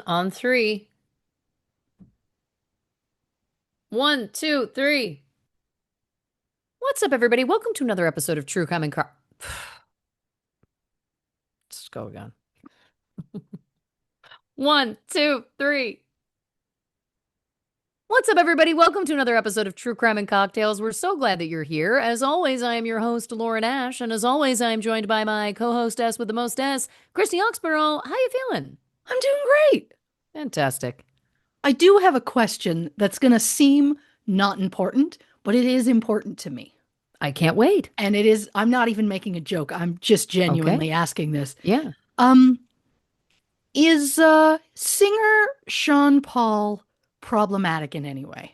On three. One, two, three. What's up, everybody? Welcome to another episode of True Crime and Car. Let's go again. One, two, three. What's up, everybody? Welcome to another episode of True Crime and Cocktails. We're so glad that you're here. As always, I am your host, Lauren Ash, and as always, I am joined by my co-hostess with the most S, Christy Oxborrow. How you feeling? I'm doing great. Fantastic. I do have a question that's going to seem not important, but it is important to me. I can't wait. And it is, I'm not even making a joke. I'm just Okay. genuinely asking this. Yeah. Um, is singer Sean Paul problematic in any way?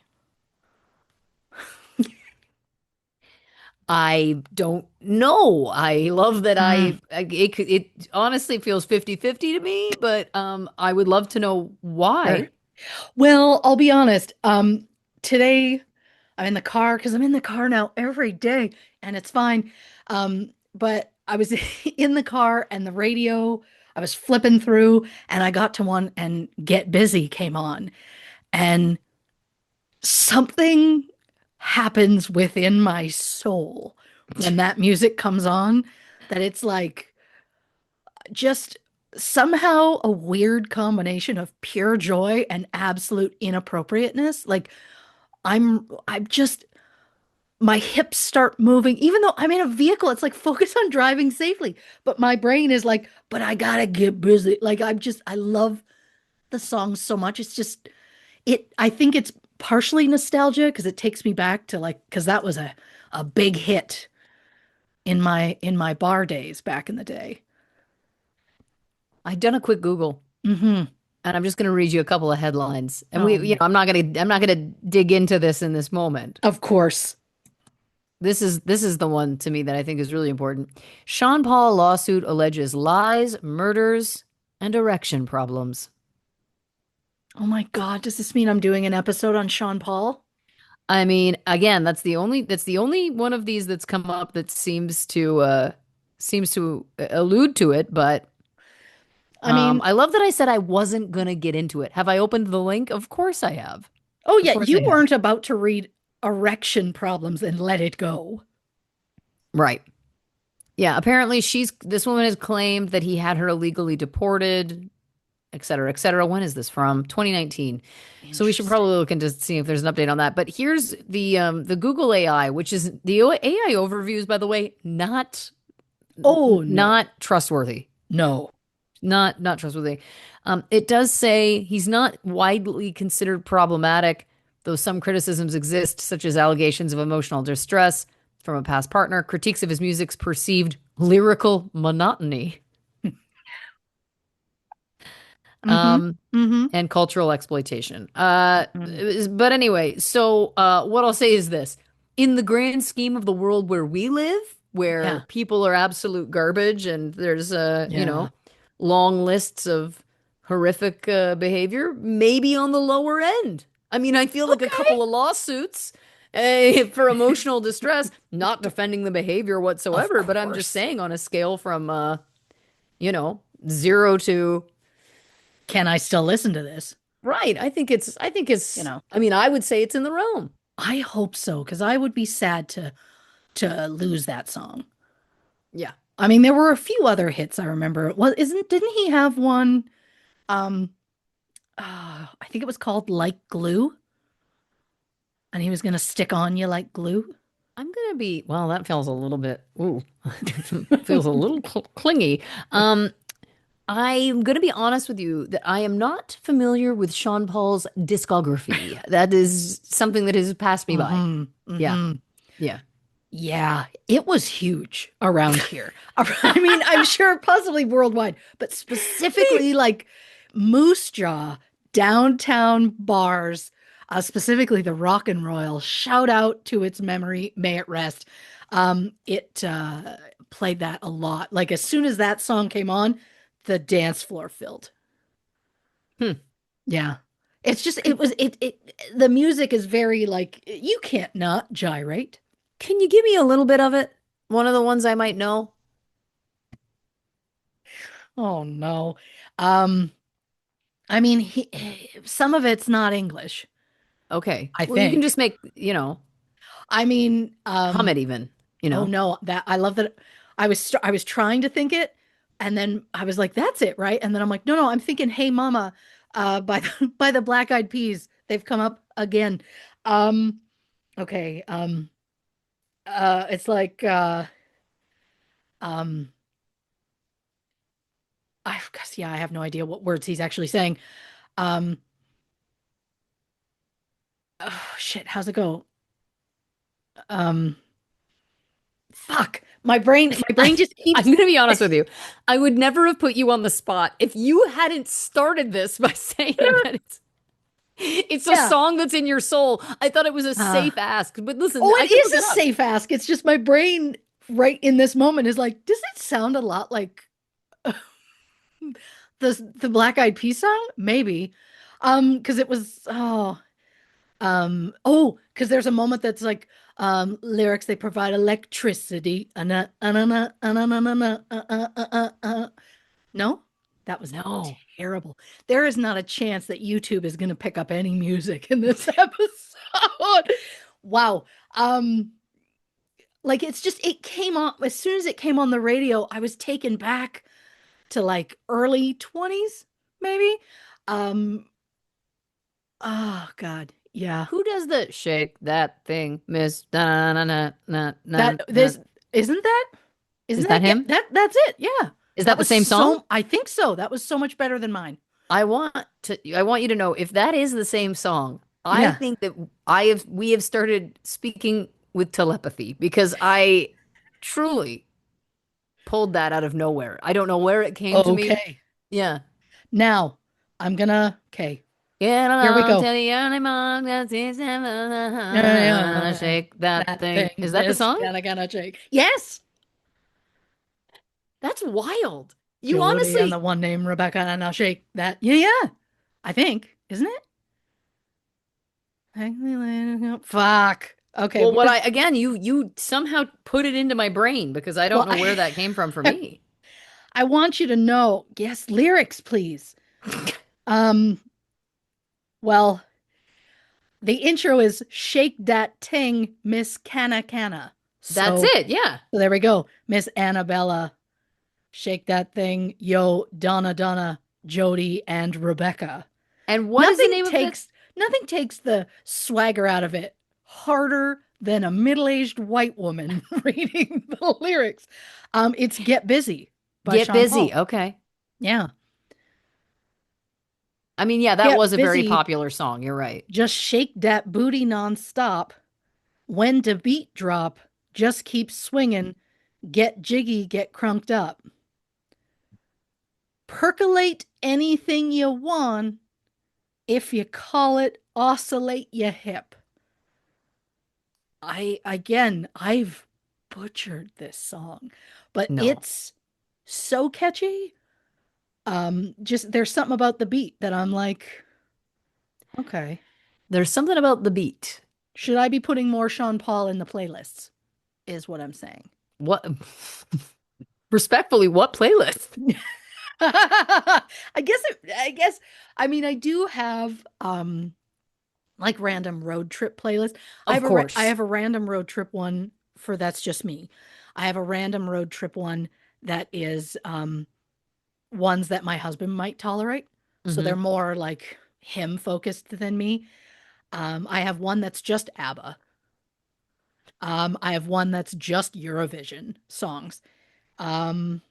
I don't know. I love that Hmm. it honestly feels 50-50 to me, but I would love to know why. Sure. Well, I'll be honest. Today I'm in the car because I'm in the car now every day and it's fine. But I was in the car and the radio, I was flipping through and I got to one and Get Busy came on and something happens within my soul when that music comes on that it's like just somehow a weird combination of pure joy and absolute inappropriateness. Like I'm just my hips start moving, even though I'm in a vehicle. It's like focus on driving safely. But my brain is like, but I gotta get busy. Like I love the song so much. It's just I think it's partially nostalgia because it takes me back to like because that was a big hit in my bar days back in the day. I've done a quick Google Hmm. and I'm just going to read you a couple of headlines. And Oh no. I'm not going to dig into this in this moment. Of course. This is the one to me that I think is really important. Sean Paul lawsuit alleges lies, murders, and erection problems. Oh my God, does this mean I'm doing an episode on Sean Paul? I mean, again, that's the only one of these that's come up that seems to allude to it, but I mean, I love that I said I wasn't gonna get into it. Have I opened the link? Of course I have. oh Of yeah, course you I have. weren't about to read erection problems and let it go. Right. Yeah, apparently this woman has claimed that he had her illegally deported, et cetera, et cetera. When is this from? 2019. So we should Interesting. probably look into see if there's an update on that. But here's the Google AI, which is the AI overviews, by the way, Oh no. not trustworthy. No. Not trustworthy. It does say he's not widely considered problematic, though some criticisms exist, such as allegations of emotional distress from a past partner, critiques of his music's perceived lyrical monotony, Mm-hmm. um, Mm-hmm. and cultural exploitation. Mm. But anyway, so what I'll say is this: in the grand scheme of the world where we live, where Yeah. people are absolute garbage, and there's Yeah. long lists of horrific behavior, maybe on the lower end. I mean, I feel like a couple Okay. of lawsuits for emotional distress, not defending the behavior Of whatsoever, but I'm just course. saying on a scale from, you know, zero to Can I still listen to this? right. You know, I mean, I would say it's in the realm. I hope so, because I would be sad to lose that song. Yeah. I mean, there were a few other hits I remember. Well, didn't he have one? Um, I think it was called Like Glue, and he was gonna stick on you like glue. I'm gonna be, well, that feels a little bit, ooh, feels a little clingy. I'm going to be honest with you that I am not familiar with Sean Paul's discography. That is something that has passed me by. Mm-hmm. Yeah. Mm-hmm. Yeah. Yeah, it was huge around here. I mean, I'm sure possibly worldwide, but specifically like Moose Jaw, downtown bars, specifically the Rock and Royal. Shout out to its memory, may it rest. It played that a lot. Like as soon as that song came on, the dance floor filled. Hmm. Yeah. It's just it the music is very like you can't not gyrate. Can you give me a little bit of it? One of the ones I might know? Oh no. Um I mean, some of it's not English, Okay. I Well, you can think. just make, I mean, hum it even, oh no, that I love that. I was trying to think it, and then I was like, "That's it, right?" And then I'm like, "No, no, I'm thinking, Hey Mama, by by the Black Eyed Peas. They've come up again." Um, okay, it's like, um, I guess, yeah, I have no idea what words he's actually saying. Um, oh, shit, how's it go? Um, fuck, my brain just I'm keeps. going to be honest with you. I would never have put you on the spot if you hadn't started this by saying that it's a Yeah. song that's in your soul. I thought it was a Uh, safe ask. But listen, oh, I it can is look it a up. safe ask. It's just my brain right in this moment is like, does it sound a lot like the Black Eyed Peas song? Maybe. Because it was because there's a moment that's like lyrics they provide electricity. No, that was No. terrible. There is not a chance that YouTube is going to pick up any music in this episode. Wow. Um, like it's just it came on as soon as it came on the radio, I was taken back to like early 20s, maybe. Um, oh God, yeah. Who does the shake that thing, Miss? Na na na na na That na. this isn't that isn't Is that that yeah, him? that's it. Yeah. Is That that the was same song? so I think so. That was so much better than mine. I want you to know if that is the same song, I Yeah. think that we have started speaking with telepathy because I truly pulled that out of nowhere. I don't know where it came to me. Okay. Yeah. Now I'm gonna okay. Get Here we along to go. the early morning, Yeah, shake that that thing. thing, Is that the Miss song? gonna shake. Yes. That's wild. You Jody and the honestly, one named Rebecca and I'll shake that. Yeah, yeah. I think, isn't it? Fuck. Okay, well, what is you somehow put it into my brain because I don't well know where that came from for I, me. I want you to know, yes, lyrics, please. Um, well, the intro is Shake That Ting, Miss Canna Canna. That's So, it. Yeah. so there we go. Miss Annabella, Shake That Thing, Yo, Donna Donna, Jody, and Rebecca. And what is the Nothing name of the takes nothing takes the swagger out of it harder than a middle-aged white woman reading the lyrics. It's Get Busy by Get Sean Busy? Paul. Okay. Yeah. I mean, yeah, that was Get a very busy, popular song. You're right. just shake that booty nonstop. When the beat drop, just keep swinging. Get jiggy, get crunked up. Percolate anything you want. If you call it oscillate your hip. I've butchered this song, but No. it's so catchy. Just there's something about the beat that I'm like, okay, There's something about the beat. should I be putting more Sean Paul in the playlists? Is what I'm saying. What respectfully, what playlist? I guess I mean I do have like random road trip playlist. Of I course. have a random road trip one for that's just me. I have a random road trip one that is ones that my husband might tolerate. So Hmm. they're more like him focused than me. I have one that's just ABBA. I have one that's just Eurovision songs. Um,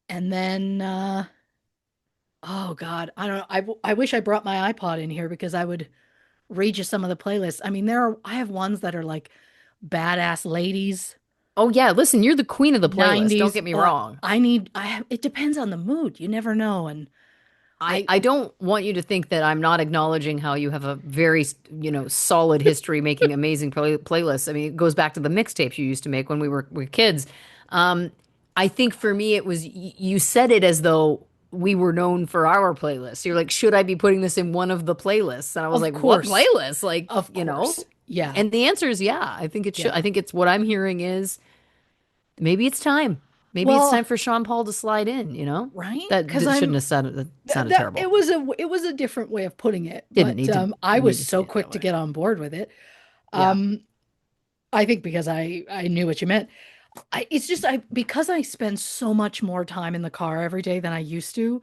and then oh God, I don't know. I wish I brought my iPod in here because I would read you some of the playlists. I mean, I have ones that are like badass ladies, Oh yeah, listen, you're the queen of the playlist. Don't 90s. get me wrong. It depends on the mood. You never know. And I, I don't want you to think that I'm not acknowledging how you have a very, solid history making amazing playlists. I mean, it goes back to the mixtapes you used to make when we were kids. Um, I think for me, it was you said it as though we were known for our playlists. You're like, should I be putting this in one of the playlists? And I was of like, what course, playlist? Like, of course. Yeah. And the answer is yeah. I think it should. Yeah. I think it's what I'm hearing is maybe it's time. Maybe it's time Well, for Sean Paul to slide in, you know? right? That, Because that shouldn't I'm have sounded, that sounded that terrible. it was a different way of putting it, Didn't but need to I was need to so say it that quick to way. get on board with it. Yeah. Um, I think because I knew what you meant. It's just I because I spend so much more time in the car every day than I used to.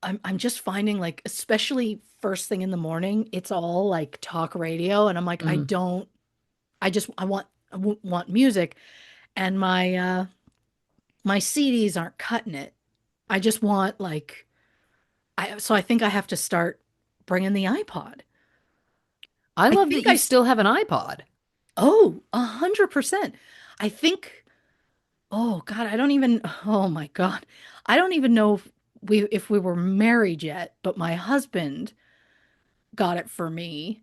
I'm just finding like especially first thing in the morning, it's all like talk radio, and I'm like I Mm. don't. I just want music, and my CDs aren't cutting it. I just want like I think I have to start bringing the iPod. I I love that think you still have an iPod. 100%. I think, oh God, I don't even, oh my God. I don't even know if we were married yet, but my husband got it for me.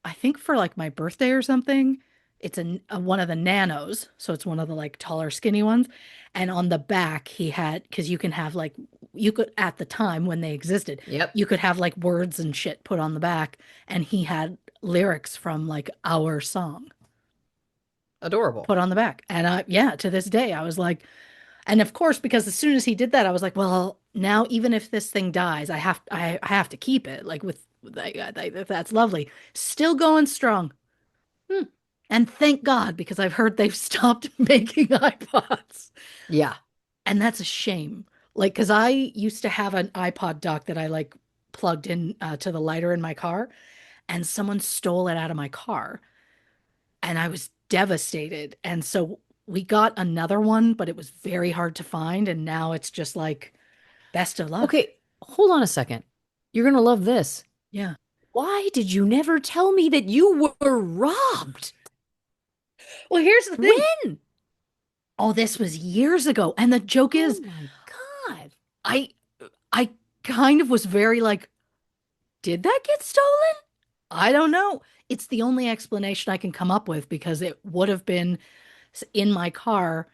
I think for like my birthday or something. It's one of the nanos, so it's one of the like taller, skinny ones. And on the back, he had because you can have like you could at the time when they existed, Yep. you could have like words and shit put on the back, and he had lyrics from like our song Adorable. put on the back. And yeah, to this day, I was like, and of course, because as soon as he did that, I was like, well, now even if this thing dies, I have to keep it. Like with that's lovely, still going strong. Hmm. And thank God, because I've heard they've stopped making iPods. Yeah. And that's a shame. Like, because I used to have an iPod dock that I like plugged in to the lighter in my car, and someone stole it out of my car. And I was devastated. And so we got another one, but it was very hard to find. And now it's just like, best of luck. Okay, hold on a second. You're gonna love this. Yeah. Why did you never tell me that you were robbed? Well, here's the thing. When? Oh, this was years ago. And the joke Oh is, my God. I I kind of was very like, did that get stolen? I don't know. It's the only explanation I can come up with because it would have been in my car,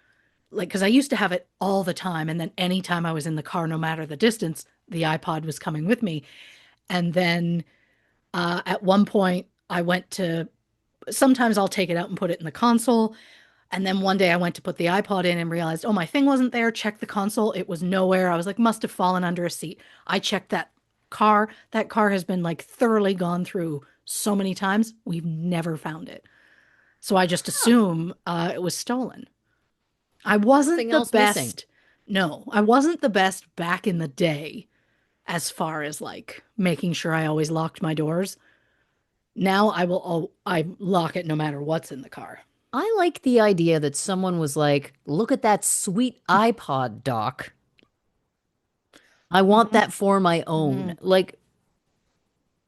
like, because I used to have it all the time. And then anytime I was in the car, no matter the distance, the iPod was coming with me. And then at one point, I went to sometimes I'll take it out and put it in the console. And then one day I went to put the iPod in and realized, oh, my thing wasn't there. Checked the console. It was nowhere. I was like, must have fallen under a seat. I checked that car. That car has been like thoroughly gone through so many times. We've never found it. So I just Huh. assume it was stolen. I wasn't Something the else missing. best. No, I wasn't the best back in the day as far as like making sure I always locked my doors. Now I lock it no matter what's in the car. I like the idea that someone was like, look at that sweet iPod dock. I want Mhm. that for my own. Mhm. Like,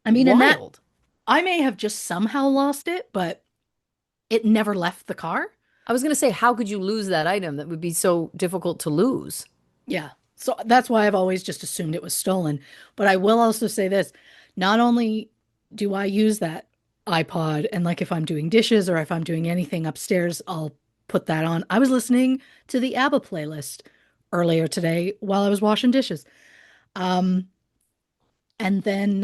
I mean, and that wild. I may have just somehow lost it, but it never left the car. I was gonna say, how could you lose that item that would be so difficult to lose? Yeah. So that's why I've always just assumed it was stolen. But I will also say this, not only do I use that iPod and like if I'm doing dishes or if I'm doing anything upstairs, I'll put that on. I was listening to the ABBA playlist earlier today while I was washing dishes. Um, and then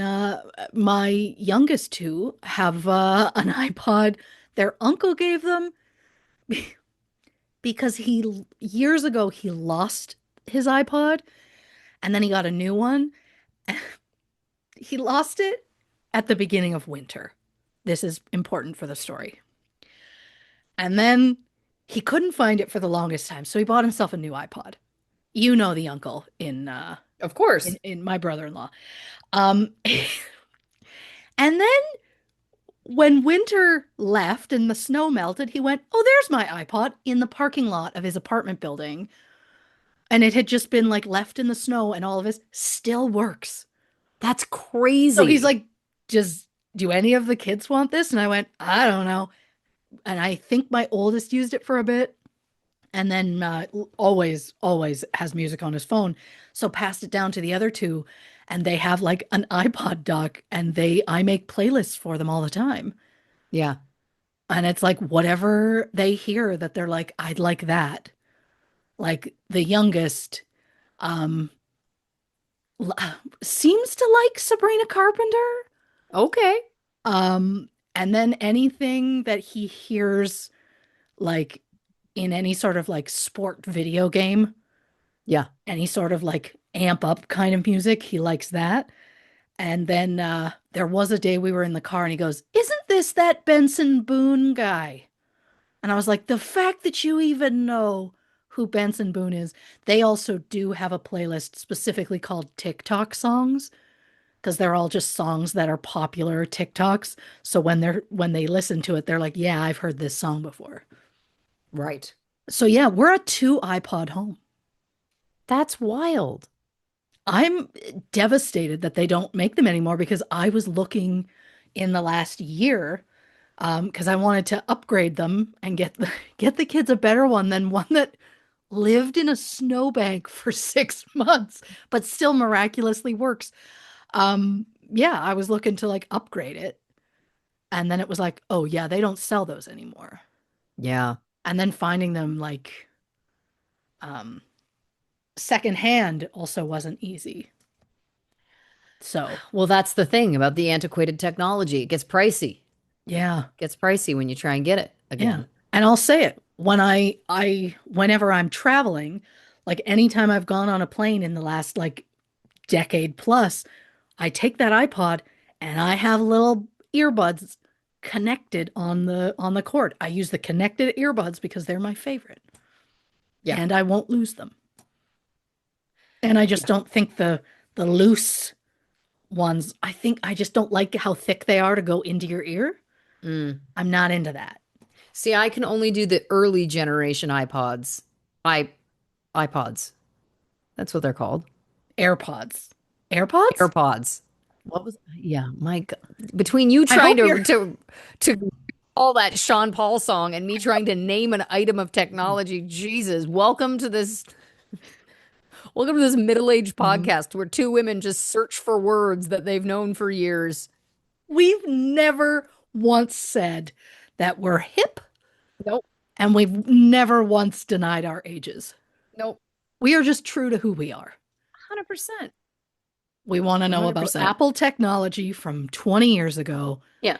my youngest two have an iPod their uncle gave them because he years ago he lost his iPod and then he got a new one. He lost it at the beginning of winter. This is important for the story. And then he couldn't find it for the longest time, so he bought himself a new iPod. You know the uncle Of course. in my brother-in-law. Um and then when winter left and the snow melted, he went, "Oh, there's my iPod," in the parking lot of his apartment building. And it had just been like left in the snow and all of his still works. That's So he's crazy. like, "Just do any of the kids want this?" And I went, "I don't know." And I think my oldest used it for a bit and then always has music on his phone. So passed it down to the other two and they have like an iPod dock and I make playlists for them all the time. Yeah. And it's like whatever they hear that they're like, I'd like that. Like the youngest um seems to like Sabrina Carpenter. Okay. And then anything that he hears like in any sort of like sport video game, Yeah. any sort of like amp up kind of music. He likes that. And then there was a day we were in the car and he goes, "Isn't this that Benson Boone guy?" And I was like, "The fact that you even know who Benson Boone is." They also do have a playlist specifically called TikTok songs because they're all just songs that are popular TikToks. So when they listen to it, they're like, "Yeah, I've heard this song before." Right. So yeah, we're a two iPod home. That's wild. I'm devastated that they don't make them anymore because I was looking in the last year because I wanted to upgrade them and get the kids a better one than one that lived in a snowbank for 6 months, but still miraculously works. Yeah, I was looking to like upgrade it, and then it was like, oh yeah, they don't sell those anymore. Yeah. And then finding them like um, secondhand also wasn't easy. So Well, that's the thing about the antiquated technology. It gets pricey. yeah, Gets pricey when you try and get it yeah. again. And I'll say it when whenever I'm traveling, like anytime I've gone on a plane in the last like decade plus, I take that iPod and I have little earbuds connected on the cord. I use the connected earbuds because they're my favorite Yeah. and I won't lose them. And I just Yeah. don't think the loose ones, I think I just don't like how thick they are to go into your ear. Mm. I'm not into that. See, I can only do the early generation iPods. I iPods. That's what they're called. AirPods. AirPods? AirPods. What was yeah, my God. Between you I trying hope you're to all that Sean Paul song and me trying to name an item of technology, Jesus, welcome to this middle-aged Mhm. podcast where two women just search for words that they've known for years. We've never once said that we're hip, Nope. and we've never once denied our ages. Nope. We are just true to who we are. 100%. We want to know about 100%. Apple technology from 20 years ago Yeah,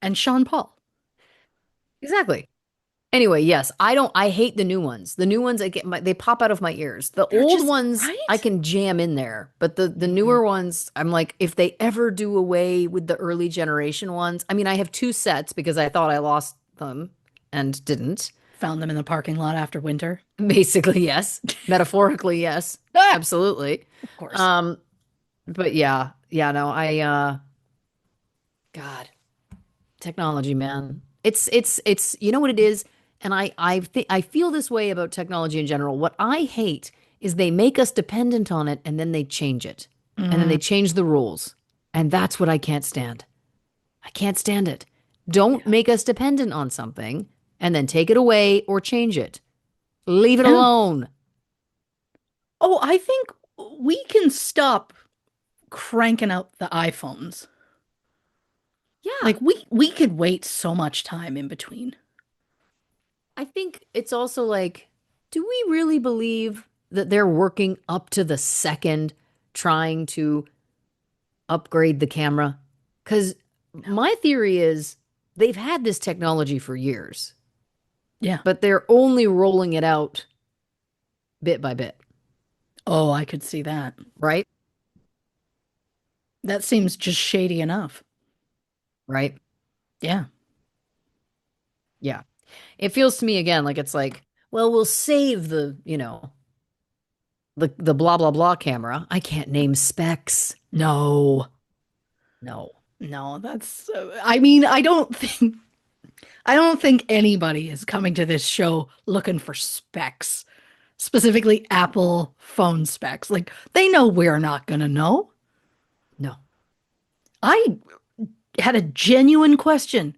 and Sean Paul. exactly. Anyway, yes, I hate the new ones. The new ones they pop out of my ears. The They're old just ones I right. can jam in there, but the Mhm. newer ones, I'm like, if they ever do away with the early generation ones, I mean, I have two sets because I thought I lost them and didn't. Found them in the parking lot after winter. Basically, yes. Metaphorically, yes. Ah, Absolutely. of course. Um, but yeah, yeah, no, God, technology, man. It's you know what it is, and I feel this way about technology in general. What I hate is they make us dependent on it and then they change it. And then Mm, they change the rules. And that's what I can't stand. I can't stand it. Don't yeah. make us dependent on something and then take it away or change it. Leave it Yeah. alone. Oh, I think we can stop cranking out the iPhones. Yeah. Like we could wait so much time in between. I think it's also like, do we really believe that they're working up to the second trying to upgrade the camera? Because my theory is they've had this technology for years, Yeah. but they're only rolling it out bit by bit, Oh, I could see that. right? That seems just shady enough. Right? Yeah. Yeah. It feels to me again like it's like, well, we'll save the blah blah blah camera. I can't name specs. No. No. No, that's I mean, I don't think anybody is coming to this show looking for specs, specifically Apple phone specs. Like they know we're not going to know. No. I had a genuine question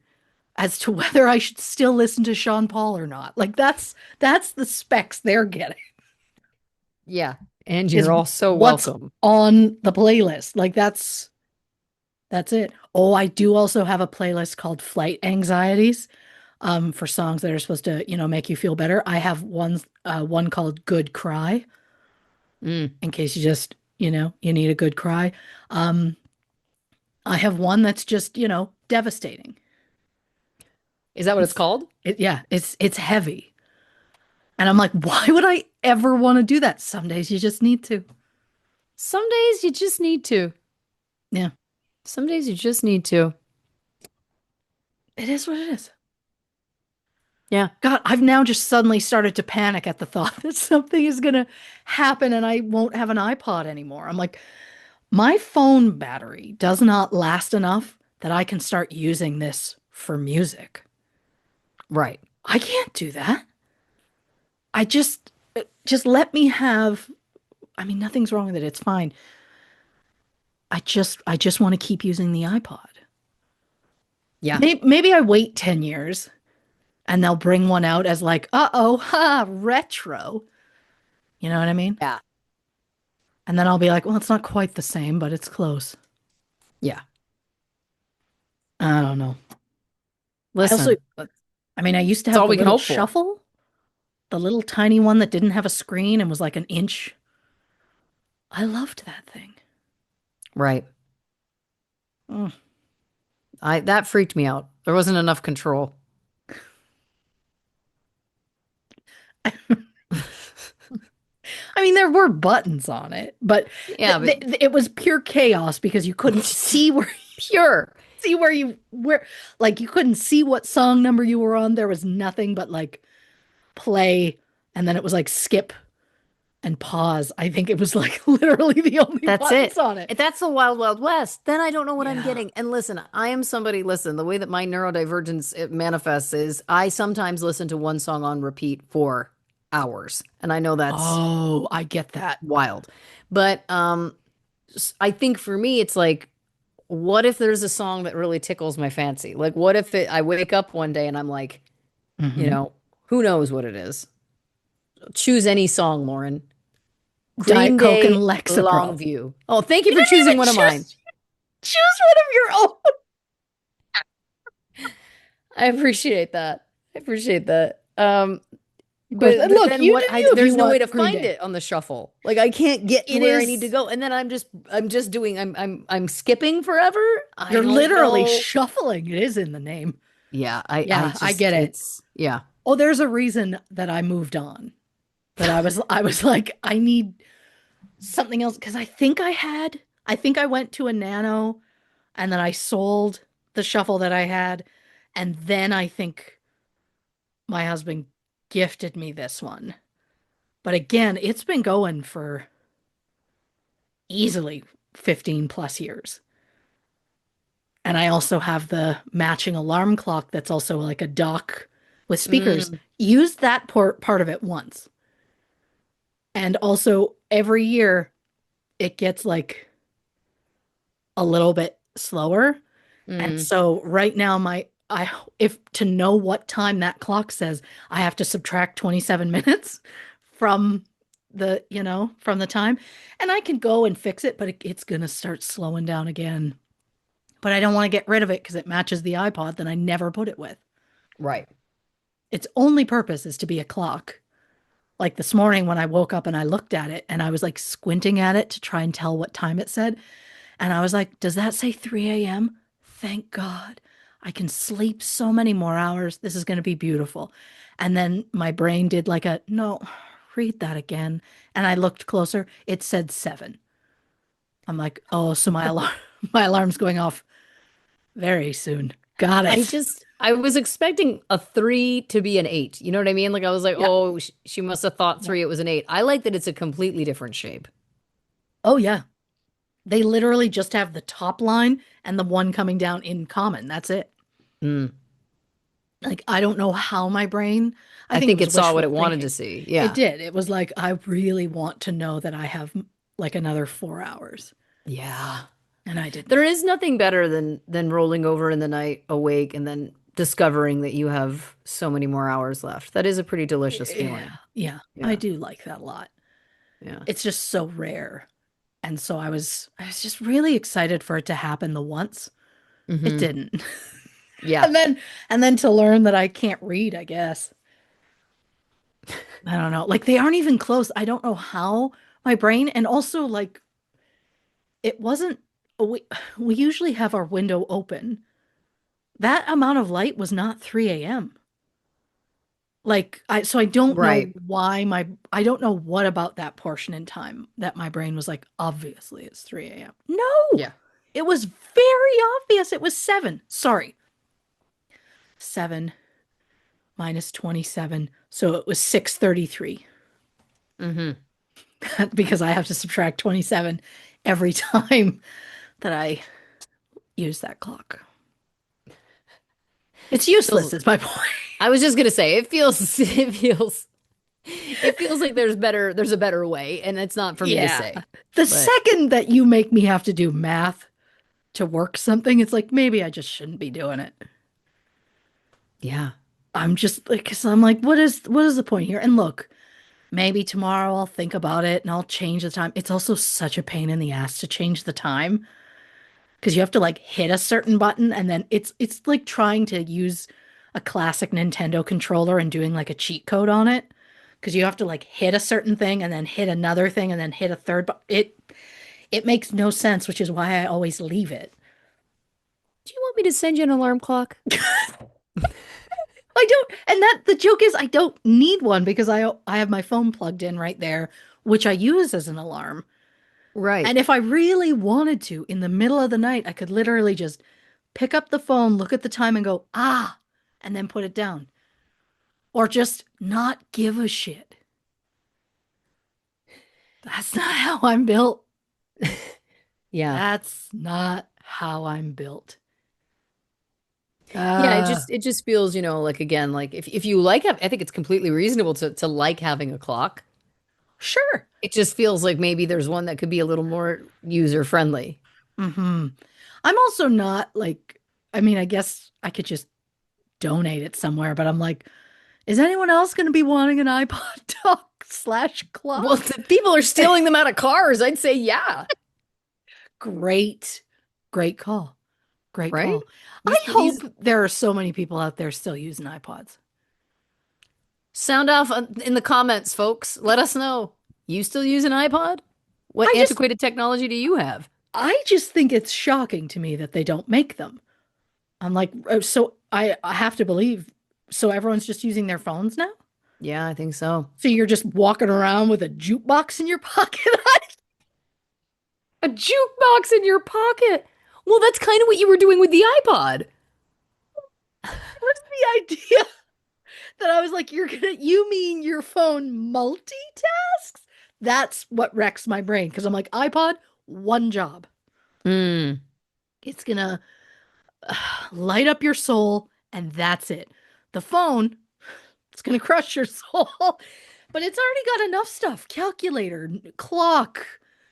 as to whether I should still listen to Sean Paul or not. Like that's the specs they're getting Yeah. And is you're all so what's welcome. on the playlist. Like that's it. Oh, I do also have a playlist called Flight Anxieties for songs that are supposed to, make you feel better. I have one called Good Cry Mm. in case you just, you need a good cry. Um, I have one that's just, devastating. Is that what it's It's called? yeah, it's heavy. And I'm like, why would I ever want to do that? Some days you just need to. Some days you just need to. Yeah, Some days you just need to. it is what it is. Yeah. God, I've now just suddenly started to panic at the thought that something is going to happen and I won't have an iPod anymore. I'm like, my phone battery does not last enough that I can start using this for music. Right. I can't do that. I just let me have, I mean, nothing's wrong with it. It's fine. I just want to keep using the iPod. Yeah. Maybe I wait 10 years and they'll bring one out as like, uh-oh, ha, retro. You know what I mean? Yeah. And then I'll be like, well, it's not quite the same, but it's close. Yeah. I don't know. I also, Listen, I mean, I used to that's have all the we can little hope for. shuffle, the little tiny one that didn't have a screen and was like an inch. I loved that thing. Right. Mm. I that freaked me out. There wasn't enough control. I mean, there were buttons on it, but Yeah, but it was pure chaos because you couldn't see where pure. see where like you couldn't see what song number you were on. There was nothing but like play, and then it was like skip and pause. I think it was like literally the only That's buttons it. on it. If that's the wild, wild west, then I don't know what I'm Yeah. getting. And listen, I am somebody, listen, the way that my neurodivergence it manifests is I sometimes listen to one song on repeat for hours. And I know that's Oh, I get that. wild. But I think for me, it's like, what if there's a song that really tickles my fancy? Like, what if I wake up one day and I'm like, you Hmm. know, who knows what it is? Choose any song, Lauren. Diet Green Coke and Day, Lexapro. Longview. Oh, thank you You for didn't choosing even one of mine. choose one of your own. I appreciate that. I appreciate that. Of course. And But look, then you do what you if you there's no way to want Green find Day. it on the shuffle. Like I can't get to It where I need to is go. And then I'm just doing I'm skipping forever. I you're don't literally know. shuffling. It is in the name. Yeah, I Yeah, I just get it. it's yeah. Oh, there's a reason that I moved on. That I was like, I need something else because I think I went to a nano and then I sold the shuffle that I had. And then I think my husband gifted me this one. But again, it's been going for easily 15 plus years. And I also have the matching alarm clock that's also like a dock with speakers. Mm, Used that part of it once. And also every year it gets like a little bit slower. And mm. so right now I if to know what time that clock says, I have to subtract 27 minutes from from the time. And I can go and fix it, but it's gonna start slowing down again. But I don't want to get rid of it because it matches the iPod that I never put it with. Right. Its only purpose is to be a clock. Like this morning when I woke up and I looked at it and I was like squinting at it to try and tell what time it said. And I was like, does that say 3 a.m.? Thank God. I can sleep so many more hours. This is going to be beautiful. And then my brain did like a, no, read that again. And I looked closer. It said 7. I'm like, oh, so my alarm, my alarm's going off very soon. Got it. I was expecting a 3 to be an 8. You know what I mean? Like I was like, Yeah. oh, she must have thought Yeah. 3 it was an 8. I like that it's a completely different shape. Oh, yeah. They literally just have the top line and the one coming down in common. That's it. Mm. Like, I don't know how my brain, I I think it think was it saw what wishful it wanted to thinking. see. It Yeah. did. It was like, I really want to know that I have like another 4 hours. Yeah. And I did There not. is nothing better than rolling over in the night awake and then discovering that you have so many more hours left. That is a pretty delicious Yeah. feeling. Yeah. I Yeah. do like that a lot. Yeah. It's just so rare. And so I was just really excited for it to happen the once. It Hmm. didn't. Yeah. And then to learn that I can't read, I guess. I don't know. Like they aren't even close. I don't know how my brain and also like it wasn't we we usually have our window open. That amount of light was not 3 a.m. Like I don't know Right. why I don't know what about that portion in time that my brain was like, obviously it's 3 a.m. No, Yeah. it was very obvious. It was 7. Sorry. 7 minus 27. So it was 6:33 Hmm. because I have to subtract 27 every time that I use that clock. It's useless, Feels, is my point. I was just gonna say it feels it feels like there's a better way, and it's not for me to Yeah. say. The But second that you make me have to do math to work something, it's like maybe I just shouldn't be doing it. yeah. I'm just like, because I'm like, what is the point here? And look, maybe tomorrow I'll think about it and I'll change the time. It's also such a pain in the ass to change the time because you have to like hit a certain button and then it's like trying to use a classic Nintendo controller and doing like a cheat code on it because you have to like hit a certain thing and then hit another thing and then hit a third, but it makes no sense, which is why I always leave it. Do you want me to send you an alarm clock? I don't, and that the joke is I don't need one because I have my phone plugged in right there, which I use as an alarm. Right. And if I really wanted to, in the middle of the night, I could literally just pick up the phone, look at the time, and go, ah, and then put it down. Or just not give a shit. That's not how I'm built. Yeah. That's not how I'm built. Yeah, it Uh, just it just feels, like again, like if you like I think it's completely reasonable to like having a clock. sure. It just feels like maybe there's one that could be a little more user friendly. Hmm. I'm also not like, I mean, I guess I could just donate it somewhere, but I'm like, is anyone else going to be wanting an iPod Talk slash Well, clock? if people are stealing them out of cars, I'd say yeah, Great, great call. Great right? call. I These hope there are so many people out there still using iPods. sound off in the comments, folks. Let us know. You still use an iPod? What I just, antiquated technology do you have? I just think it's shocking to me that they don't make them. I'm like, so I have to believe. So everyone's just using their phones now? Yeah, I think so. So you're just walking around with a jukebox in your pocket? A jukebox in your pocket. Well, that's kind of what you were doing with the iPod. What's the idea that I was like, you mean your phone multitasks? That's what wrecks my brain because I'm like, iPod, one job. Hmm. It's gonna light up your soul, and that's it. The phone, it's gonna crush your soul, but it's already got enough stuff: calculator, clock,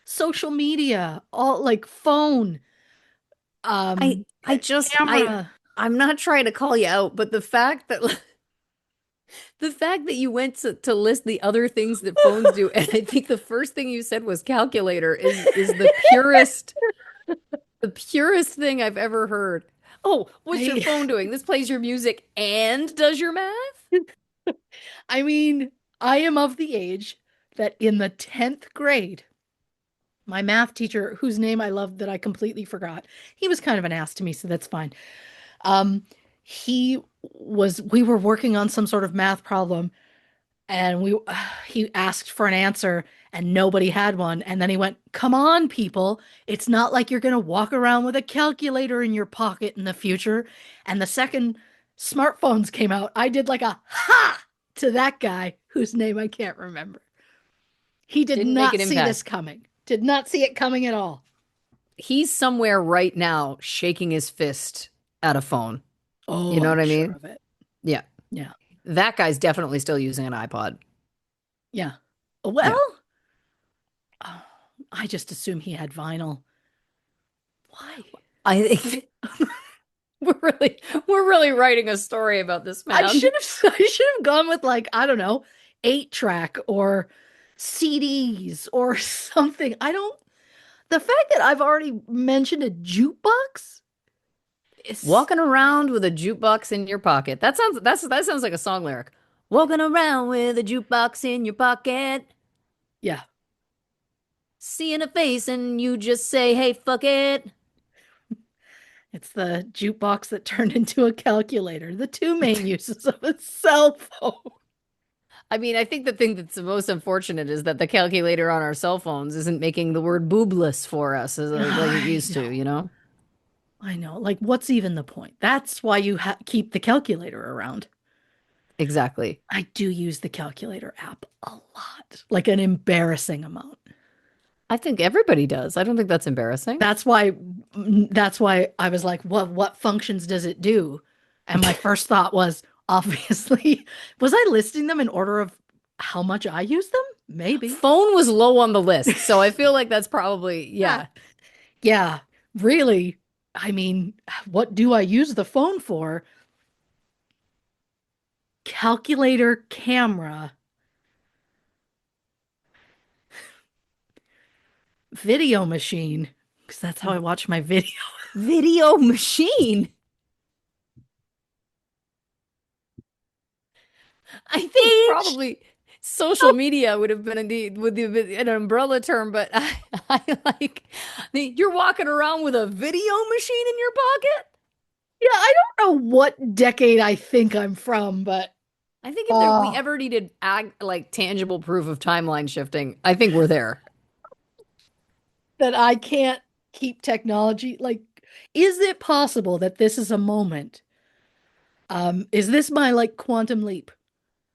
social media, all like phone, I um, I just camera. I'm not trying to call you out, but the fact that you went to list the other things that phones do, and I think the first thing you said was calculator is the purest thing I've ever heard. Oh, what's your I, phone doing? This plays your music and does your math? I mean, I am of the age that in the 10th grade, my math teacher, whose name I loved that I completely forgot, he was kind of an ass to me, so that's fine. Um, we were working on some sort of math problem and he asked for an answer and nobody had one. And then he went, "Come on, people. It's not like you're going to walk around with a calculator in your pocket in the future." And the second smartphones came out, I did like a ha to that guy whose name I can't remember. He did Didn't make not an see this impact. coming. Did not see it coming at all. He's somewhere right now shaking his fist at a phone. You Oh, know what I'm I sure mean? of it. Yeah. Yeah. That guy's definitely still using an iPod. Yeah. Yeah. Well, oh, I just assume he had vinyl. Why? I think we're really writing a story about this I should man. have I should have gone with like, I don't know, 8 track or CDs or something. I don't the fact that I've already mentioned a jukebox is Walking around with a jukebox in your pocket. That sounds like a song lyric. Walking around with a jukebox in your pocket, yeah, seeing a face and you just say, "Hey, fuck it." It's the jukebox that turned into a calculator. The two main uses of a cell phone. I mean, I think the thing that's the most unfortunate is that the calculator on our cell phones isn't making the word boobless for us as like it I used to, know. you know? I know. Like, what's even the point? That's why you keep the calculator around. Exactly. I do use the calculator app a lot, like an embarrassing amount. I think everybody does. I don't think that's embarrassing. That's why that's why I was like, what functions does it do? And my first thought was obviously, was I listing them in order of how much I use them? Maybe. Phone was low on the list, so I feel like that's probably, Ah, yeah. yeah, really. I mean, what do I use the phone for? Calculator, camera, video machine, because that's how I watch my video. Video machine. I think Stage. probably social media would have been indeed would have been an umbrella term, but I like you're walking around with a video machine in your pocket. Yeah, I don't know what decade I think I'm from, but I think if we uh ever needed like tangible proof of timeline shifting, I think we're there. that I can't keep technology. Like, is it possible that this is a moment? Is this my like quantum leap?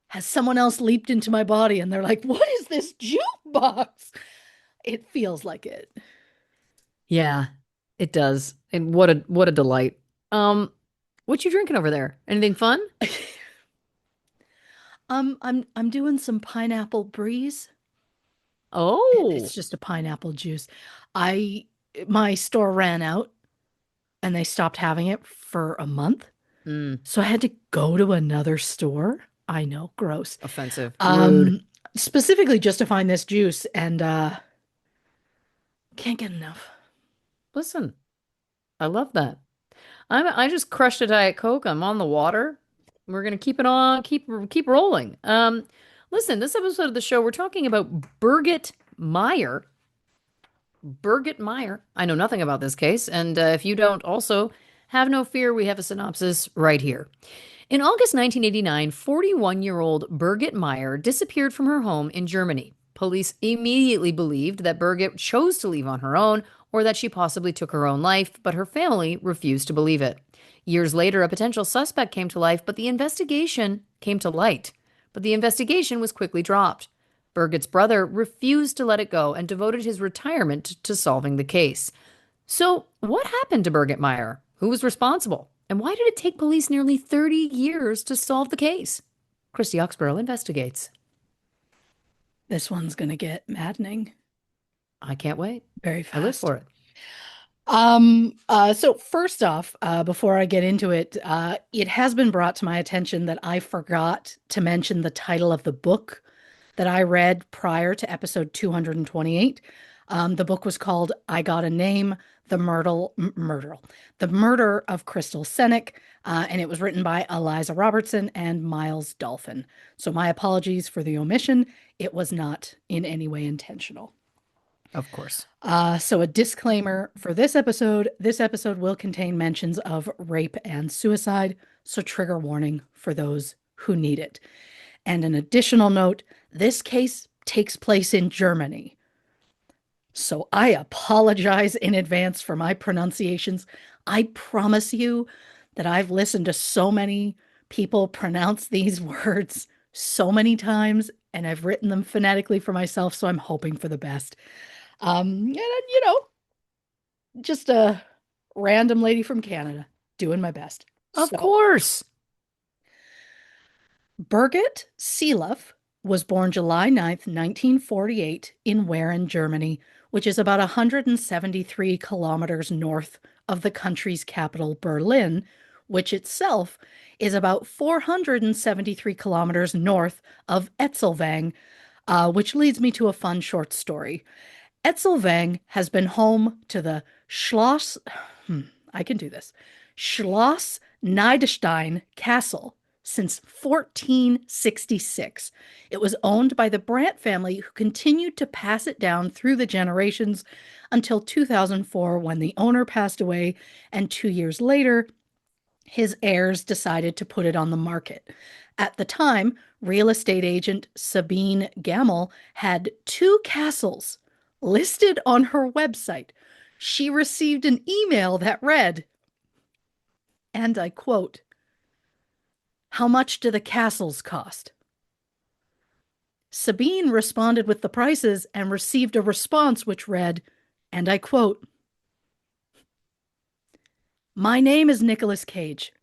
Has someone else leaped into my body and they're like, what is this jukebox? It feels like it. Yeah, it does. And what a delight. Um, what you drinking over there? Anything fun? I'm doing some pineapple breeze. It's Oh, just a pineapple juice. I my store ran out and they stopped having it for a month. mm, So I had to go to another store. I know, gross. offensive, rude. Um, Specifically just to find this juice and can't get enough. Listen, I love that. I just crushed a Diet Coke. I'm on the water. We're gonna keep it on, keep rolling. Listen, this episode of the show, we're talking about Birgit Meier. Birgit Meier. I know nothing about this case, and if you don't also, have no fear, we have a synopsis right here. In August 1989, 41-year-old Birgit Meier disappeared from her home in Germany. Police immediately believed that Birgit chose to leave on her own or that she possibly took her own life, but her family refused to believe it. Years later, a potential suspect came to life, but the investigation came to light. But the investigation was quickly dropped. Birgit's brother refused to let it go and devoted his retirement to solving the case. So, what happened to Birgit Meier? Who was responsible? And why did it take police nearly 30 years to solve the case? Christy Oxborrow investigates. This one's gonna get maddening I can't wait. very I live fast. for it. So first off, before I get into it, it has been brought to my attention that I forgot to mention the title of the book that I read prior to episode 228. The book was called I Got a Name, The Murder of Crystal Sennick, and it was written by Eliza Robertson and Miles Dolphin. So my apologies for the omission. It was not in any way intentional. Of course. So a disclaimer for this episode. This episode will contain mentions of rape and suicide, so trigger warning for those who need it. And an additional note, this case takes place in Germany. So I apologize in advance for my pronunciations. I promise you that I've listened to so many people pronounce these words so many times, and I've written them phonetically for myself, so I'm hoping for the best. And just a random lady from Canada doing my best. Of So, course. Birgit Seeloff was born July 9th, 1948 in Wehren, Germany, which is about 173 kilometers north of the country's capital, Berlin, which itself is about 473 kilometers north of Etzelwang, which leads me to a fun short story. Etzelwang has been home to the Schloss, I can do this, Schloss Niedestein Castle since 1466. It was owned by the Brant family, who continued to pass it down through the generations until 2004, when the owner passed away, and 2 years later, his heirs decided to put it on the market. At the time, real estate agent Sabine Gamel had two castles listed on her website. She received an email that read, and I quote, "How much do the castles cost?" Sabine responded with the prices and received a response which read, and I quote, "My name is Nicolas Cage.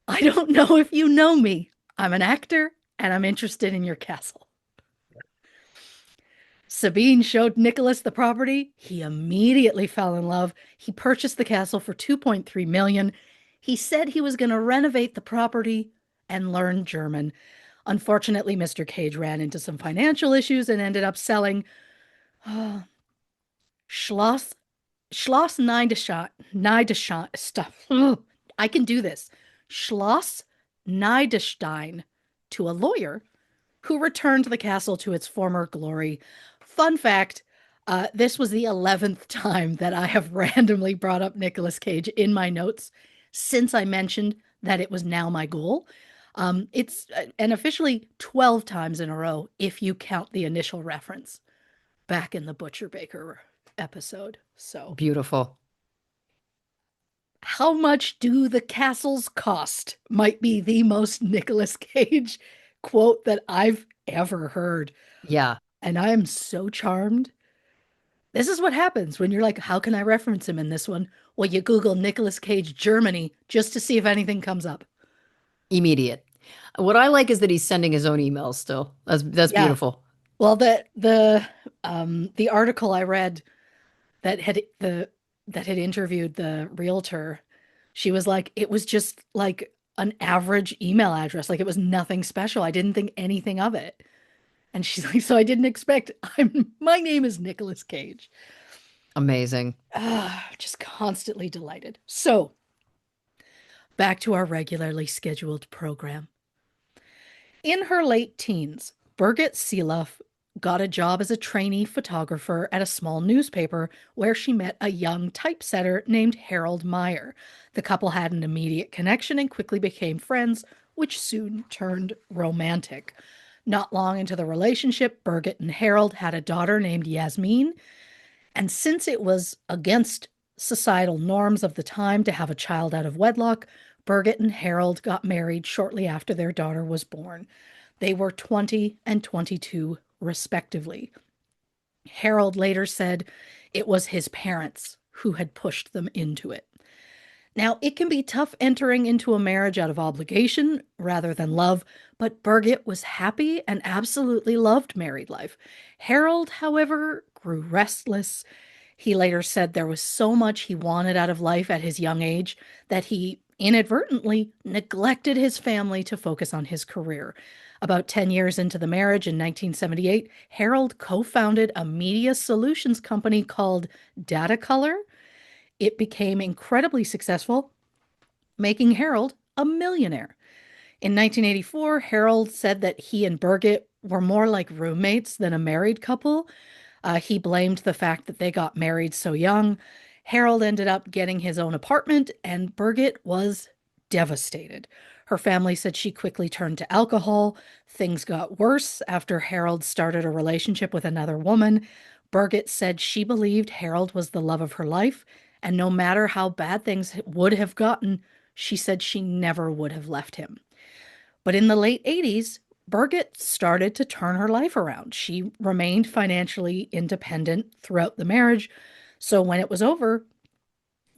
I don't know if you know me. I'm an actor and I'm interested in your castle." Sabine showed Nicholas the property. He immediately fell in love. He purchased the castle for 2.3 million. He said he was going to renovate the property and learn German. Unfortunately, Mr. Cage ran into some financial issues and ended up selling Schloss Neideschein stuff. I can do this. Schloss Neidestein to a lawyer who returned the castle to its former glory. Fun fact, this was the 11th time that I have randomly brought up Nicolas Cage in my notes since I mentioned that it was now my goal. It's and officially 12 times in a row if you count the initial reference back in the Butcher Baker episode. So, Beautiful. how much do the castles cost? Might be the most Nicolas Cage quote that I've ever heard. Yeah. And I am so charmed. This is what happens when you're like, how can I reference him in this one? Well, you Google Nicolas Cage Germany just to see if anything comes up. Immediate. What I like is that he's sending his own emails still. That's Yeah. beautiful. Well, the article I read that had interviewed the realtor, she was like, it was just like an average email address. Like, it was nothing special. I didn't think anything of it. And she's like, so I didn't expect, my name is Nicolas Cage. Amazing. Just constantly delighted. So back to our regularly scheduled program. In her late teens, Birgit Seeloff got a job as a trainee photographer at a small newspaper, where she met a young typesetter named Harold Meier. The couple had an immediate connection and quickly became friends, which soon turned romantic. Not long into the relationship, Birgit and Harold had a daughter named Yasmin. And since it was against societal norms of the time to have a child out of wedlock, Birgit and Harold got married shortly after their daughter was born. They were 20 and 22, respectively. Harold later said it was his parents who had pushed them into it. Now, it can be tough entering into a marriage out of obligation rather than love, but Birgit was happy and absolutely loved married life. Harold, however, grew restless. He later said there was so much he wanted out of life at his young age that he inadvertently neglected his family to focus on his career. About 10 years into the marriage in 1978, Harold co-founded a media solutions company called Datacolor. It became incredibly successful, making Harold a millionaire. In 1984, Harold said that he and Birgit were more like roommates than a married couple. He blamed the fact that they got married so young. Harold ended up getting his own apartment, and Birgit was devastated. Her family said she quickly turned to alcohol. Things got worse after Harold started a relationship with another woman. Birgit said she believed Harold was the love of her life, and no matter how bad things would have gotten, she said she never would have left him. But in the late 80s, Birgit started to turn her life around. She remained financially independent throughout the marriage. So when it was over,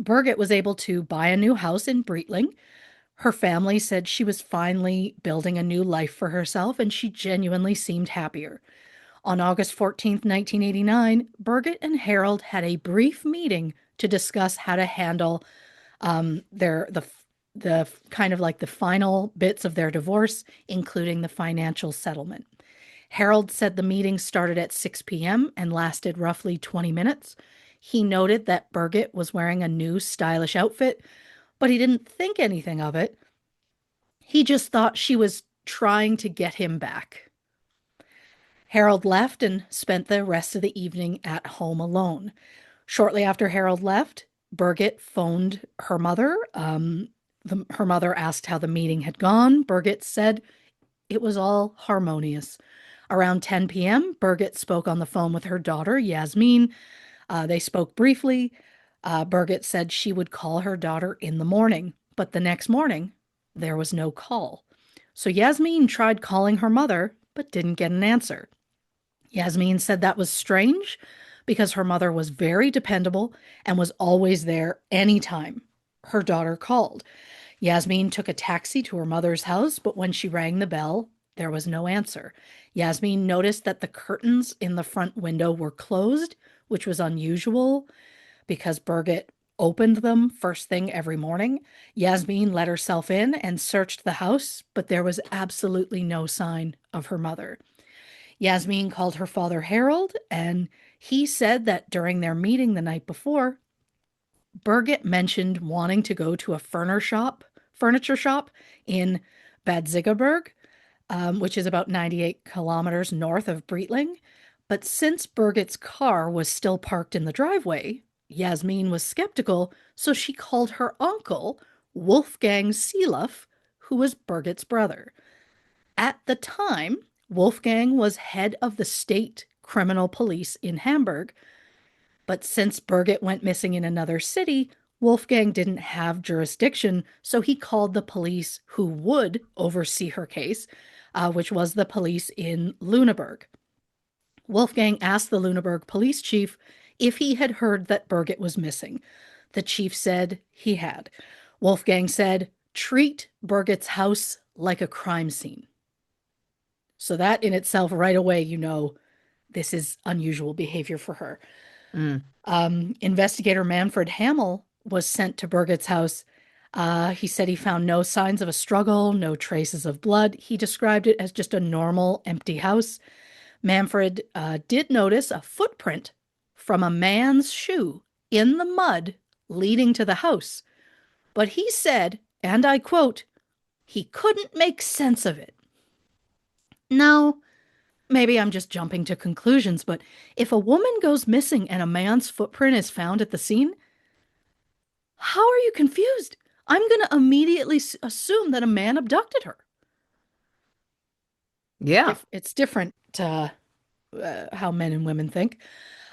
Birgit was able to buy a new house in Breitling. Her family said she was finally building a new life for herself, and she genuinely seemed happier. On August 14th, 1989, Birgit and Harold had a brief meeting to discuss how to handle the kind of like the final bits of their divorce, including the financial settlement. Harold said the meeting started at 6 p.m. and lasted roughly 20 minutes. He noted that Birgit was wearing a new stylish outfit, but he didn't think anything of it. He just thought she was trying to get him back. Harold left and spent the rest of the evening at home alone. Shortly after Harold left, Birgit phoned her mother. Her mother asked how the meeting had gone. Birgit said it was all harmonious. Around 10 p.m., Birgit spoke on the phone with her daughter, Yasmin. They spoke briefly. Birgit said she would call her daughter in the morning, but the next morning, there was no call. So Yasmin tried calling her mother, but didn't get an answer. Yasmin said that was strange because her mother was very dependable and was always there anytime her daughter called. Yasmin took a taxi to her mother's house, but when she rang the bell, there was no answer. Yasmin noticed that the curtains in the front window were closed, which was unusual because Birgit opened them first thing every morning. Yasmin let herself in and searched the house, but there was absolutely no sign of her mother. Yasmin called her father Harold, and he said that during their meeting the night before, Birgit mentioned wanting to go to a furniture shop in Bad Zigaberg, which is about 98 kilometers north of Breitling. But since Birgit's car was still parked in the driveway, Yasmin was skeptical, so she called her uncle, Wolfgang Seeloff, who was Birgit's brother. At the time, Wolfgang was head of the state criminal police in Hamburg, but since Birgit went missing in another city, Wolfgang didn't have jurisdiction, so he called the police who would oversee her case, which was the police in Lüneburg. Wolfgang asked the Lüneburg police chief if he had heard that Birgit was missing. The chief said he had. Wolfgang said, "Treat Birgit's house like a crime scene." So that in itself, right away, this is unusual behavior for her. Mm. Investigator Manfred Hamel was sent to Birgit's house. He said he found no signs of a struggle, no traces of blood. He described it as just a normal, empty house. Manfred did notice a footprint from a man's shoe in the mud leading to the house. But he said, and I quote, he couldn't make sense of it. Now, maybe I'm just jumping to conclusions, but if a woman goes missing and a man's footprint is found at the scene, how are you confused? I'm going to immediately assume that a man abducted her. Yeah. It's different how men and women think.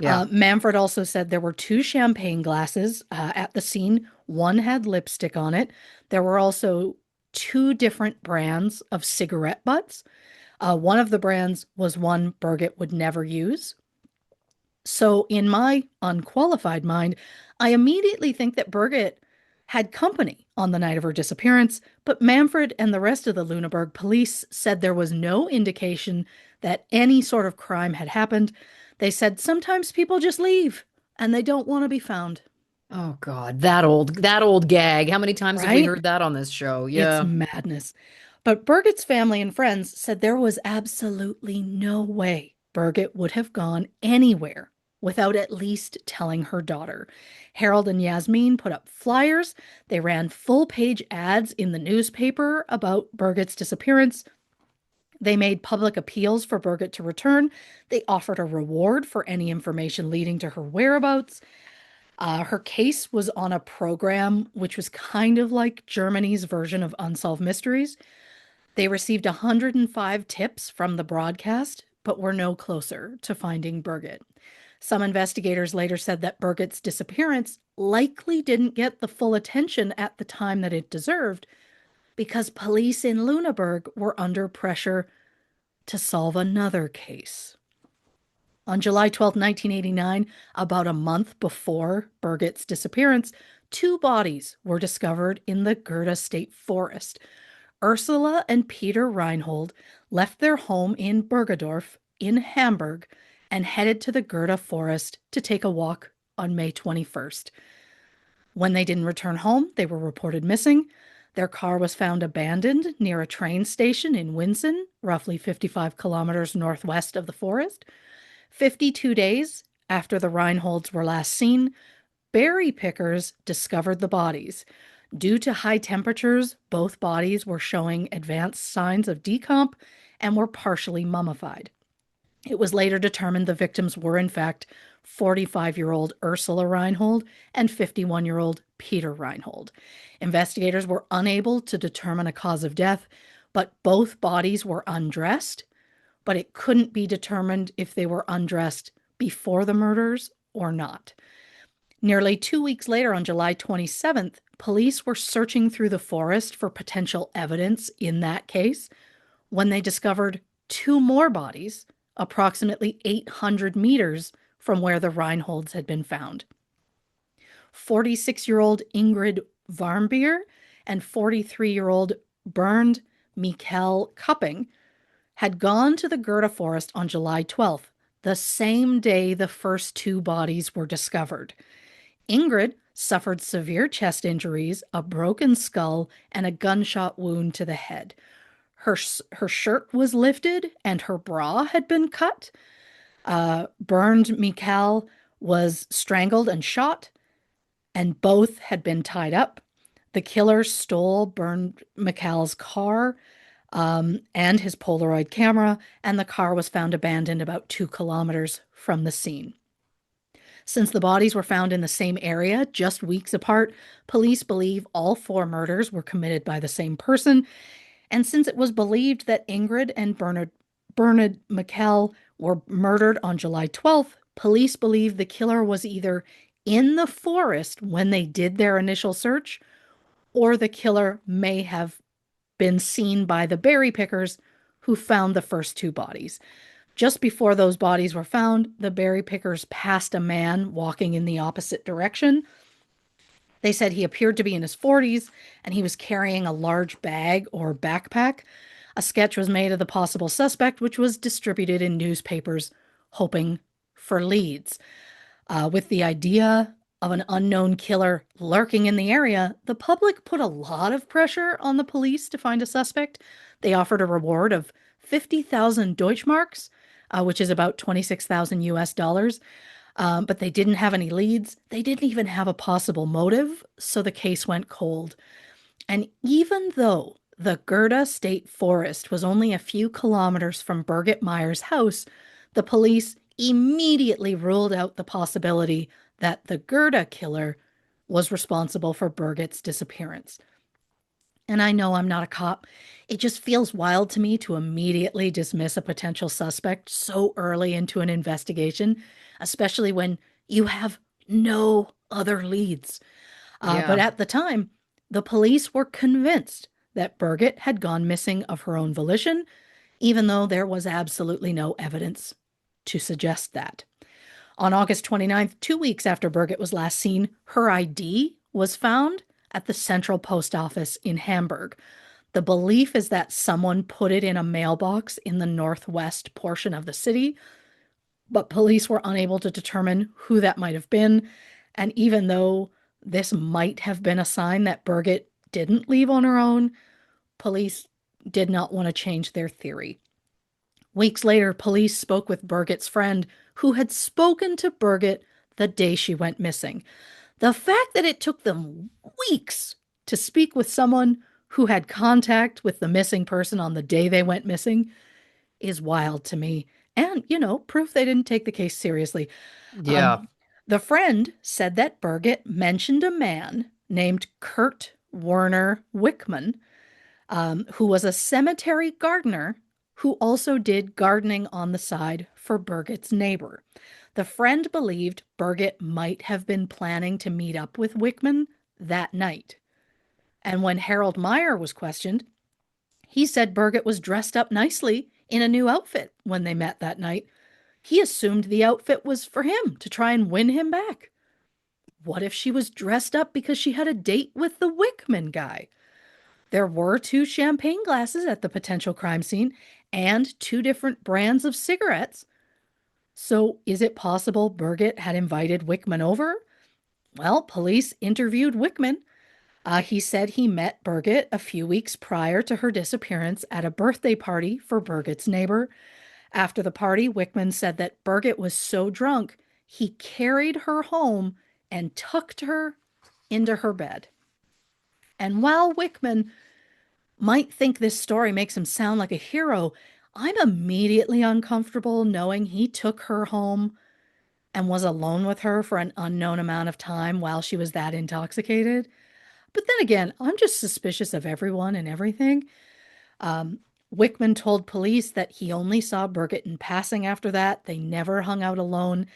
Yeah. Manfred also said there were two champagne glasses at the scene. One had lipstick on it. There were also two different brands of cigarette butts. One of the brands was one Birgit would never use. So, in my unqualified mind, I immediately think that Birgit had company on the night of her disappearance, but Manfred and the rest of the Lüneburg police said there was no indication that any sort of crime had happened. They said sometimes people just leave and they don't want to be found. Oh God, that old gag. How many times have we Right? heard that on this show? It's Yeah. madness. But Birgit's family and friends said there was absolutely no way Birgit would have gone anywhere without at least telling her daughter. Harold and Yasmin put up flyers. They ran full-page ads in the newspaper about Birgit's disappearance. They made public appeals for Birgit to return. They offered a reward for any information leading to her whereabouts. Her case was on a program which was kind of like Germany's version of Unsolved Mysteries. They received 105 tips from the broadcast, but were no closer to finding Birgit. Some investigators later said that Birgit's disappearance likely didn't get the full attention at the time that it deserved because police in Lüneburg were under pressure to solve another case. On July 12, 1989, about a month before Birgit's disappearance, two bodies were discovered in the Goethe State Forest. Ursula and Peter Reinhold left their home in Bergedorf in Hamburg and headed to the Goethe Forest to take a walk on May 21st. When they didn't return home, they were reported missing. Their car was found abandoned near a train station in Winsen, roughly 55 kilometers northwest of the forest. 52 days after the Reinholds were last seen, berry pickers discovered the bodies. Due to high temperatures, both bodies were showing advanced signs of decomp and were partially mummified. It was later determined the victims were, in fact, 45-year-old Ursula Reinhold and 51-year-old Peter Reinhold. Investigators were unable to determine a cause of death, but both bodies were undressed, but it couldn't be determined if they were undressed before the murders or not. Nearly 2 weeks later, on July 27th, police were searching through the forest for potential evidence in that case when they discovered two more bodies approximately 800 meters from where the Reinholds had been found. 46-year-old Ingrid Varmbier and 43-year-old Bernd Michael Kupping had gone to the Gerda forest on July 12th, the same day the first two bodies were discovered. Ingrid suffered severe chest injuries, a broken skull, and a gunshot wound to the head. Her shirt was lifted and her bra had been cut. Burned Mikhail was strangled and shot, and both had been tied up. The killer stole Burned Mikhail's car and his Polaroid camera, and the car was found abandoned about 2 kilometers from the scene. Since the bodies were found in the same area, just weeks apart, police believe all four murders were committed by the same person. And since it was believed that Ingrid and Bernard Mikkel were murdered on July 12th, police believe the killer was either in the forest when they did their initial search, or the killer may have been seen by the berry pickers who found the first two bodies. Just before those bodies were found, the berry pickers passed a man walking in the opposite direction. They said he appeared to be in his 40s and he was carrying a large bag or backpack. A sketch was made of the possible suspect, which was distributed in newspapers, hoping for leads. With the idea of an unknown killer lurking in the area, the public put a lot of pressure on the police to find a suspect. They offered a reward of 50,000 Deutschmarks, which is about 26,000 US dollars. But they didn't have any leads. They didn't even have a possible motive, so the case went cold. And even though the Gerda State Forest was only a few kilometers from Birgit Meier's house, the police immediately ruled out the possibility that the Gerda killer was responsible for Birgit's disappearance. And I know I'm not a cop. It just feels wild to me to immediately dismiss a potential suspect so early into an investigation, especially when you have no other leads. But Yeah. at the time, the police were convinced that Birgit had gone missing of her own volition, even though there was absolutely no evidence to suggest that. On August 29th, 2 weeks after Birgit was last seen, her ID was found at the Central Post Office in Hamburg. The belief is that someone put it in a mailbox in the northwest portion of the city, but police were unable to determine who that might have been. And even though this might have been a sign that Birgit didn't leave on her own, police did not want to change their theory. Weeks later, police spoke with Birgit's friend who had spoken to Birgit the day she went missing. The fact that it took them weeks to speak with someone who had contact with the missing person on the day they went missing is wild to me. And, proof they didn't take the case seriously. Yeah. The friend said that Birgit mentioned a man named Kurt Werner Wickman, who was a cemetery gardener who also did gardening on the side for Birgit's neighbor. The friend believed Birgit might have been planning to meet up with Wickman that night. And when Harold Meyer was questioned, he said Birgit was dressed up nicely in a new outfit when they met that night. He assumed the outfit was for him to try and win him back. What if she was dressed up because she had a date with the Wickman guy? There were two champagne glasses at the potential crime scene and two different brands of cigarettes. So is it possible Birgit had invited Wickman over? Well, police interviewed Wickman. He said he met Birgit a few weeks prior to her disappearance at a birthday party for Birgit's neighbor. After the party, Wickman said that Birgit was so drunk, he carried her home and tucked her into her bed. And while Wickman might think this story makes him sound like a hero, I'm immediately uncomfortable knowing he took her home and was alone with her for an unknown amount of time while she was that intoxicated. But then again, I'm just suspicious of everyone and everything. Um, Wickman told police that he only saw Birgit in passing after that. They never hung out alone.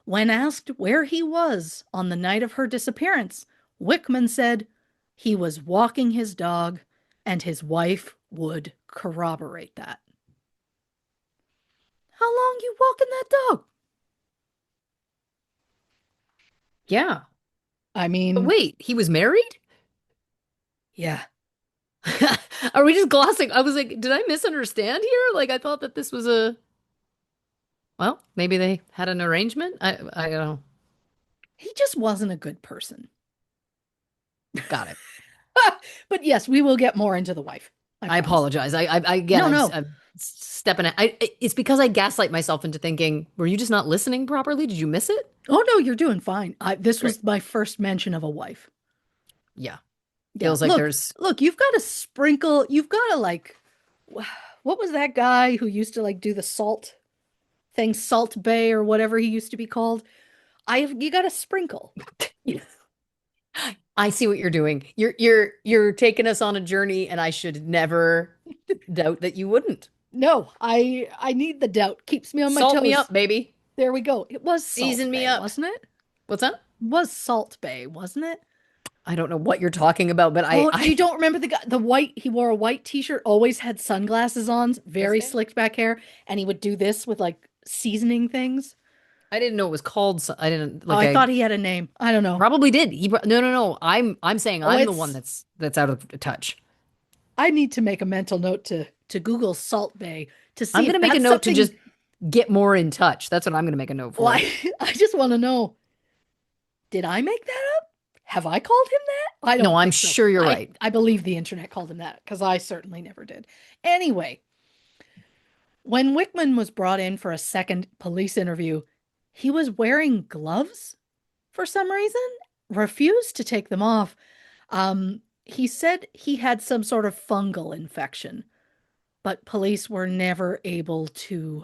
When asked where he was on the night of her disappearance, Wickman said he was walking his dog, and his wife would corroborate that. How long you walking that dog? Yeah. I But mean, wait, he was married? yeah. Are we just glossing? I was like, did I misunderstand here? Like, I thought that this was a, well, maybe they had an arrangement. I don't know. He just wasn't a good person. Got it. But yes, we will get more into the wife. I I promise. apologize. Again, No, no. I'm stepping. It's because I gaslight myself into thinking, were you just not listening properly? Did you miss it? Oh, no, you're doing fine. This Great. was my first mention of a wife. Yeah. Yeah. Feels like there's, Look, you've got to sprinkle, you've got to like, what was that guy who used to like do the salt thing, Salt Bay or whatever he used to be called? You got to sprinkle. I see what you're doing. You're taking us on a journey, and I should never doubt that you wouldn't. No, I need the doubt. Keeps me on my Salt me toes. up, baby. There we go. It was Salt Season me Bay, up. wasn't it? What's that? It was Salt Bay, wasn't it? I don't know what you're talking about, but Oh, you don't remember the guy, the white, he wore a white t-shirt, always had sunglasses on, this very guy? slicked back hair, and he would do this with like seasoning things. I didn't know it was called. I didn't Oh, like. I I thought he had a name. I don't know. probably did. No, no, no. I'm saying Oh, I'm the one it's that's out of touch. I need to make a mental note to Google Salt Bay to I'm see gonna if make a that's note to something. just get more in touch. That's what I'm gonna make a note Well, for. I just want to know, did I make that up? Have I called him that? I No, don't I'm think so. sure you're I right. I believe the internet called him that because I certainly never did. Anyway, when Wickman was brought in for a second police interview, he was wearing gloves for some reason, refused to take them off. He said he had some sort of fungal infection, but police were never able to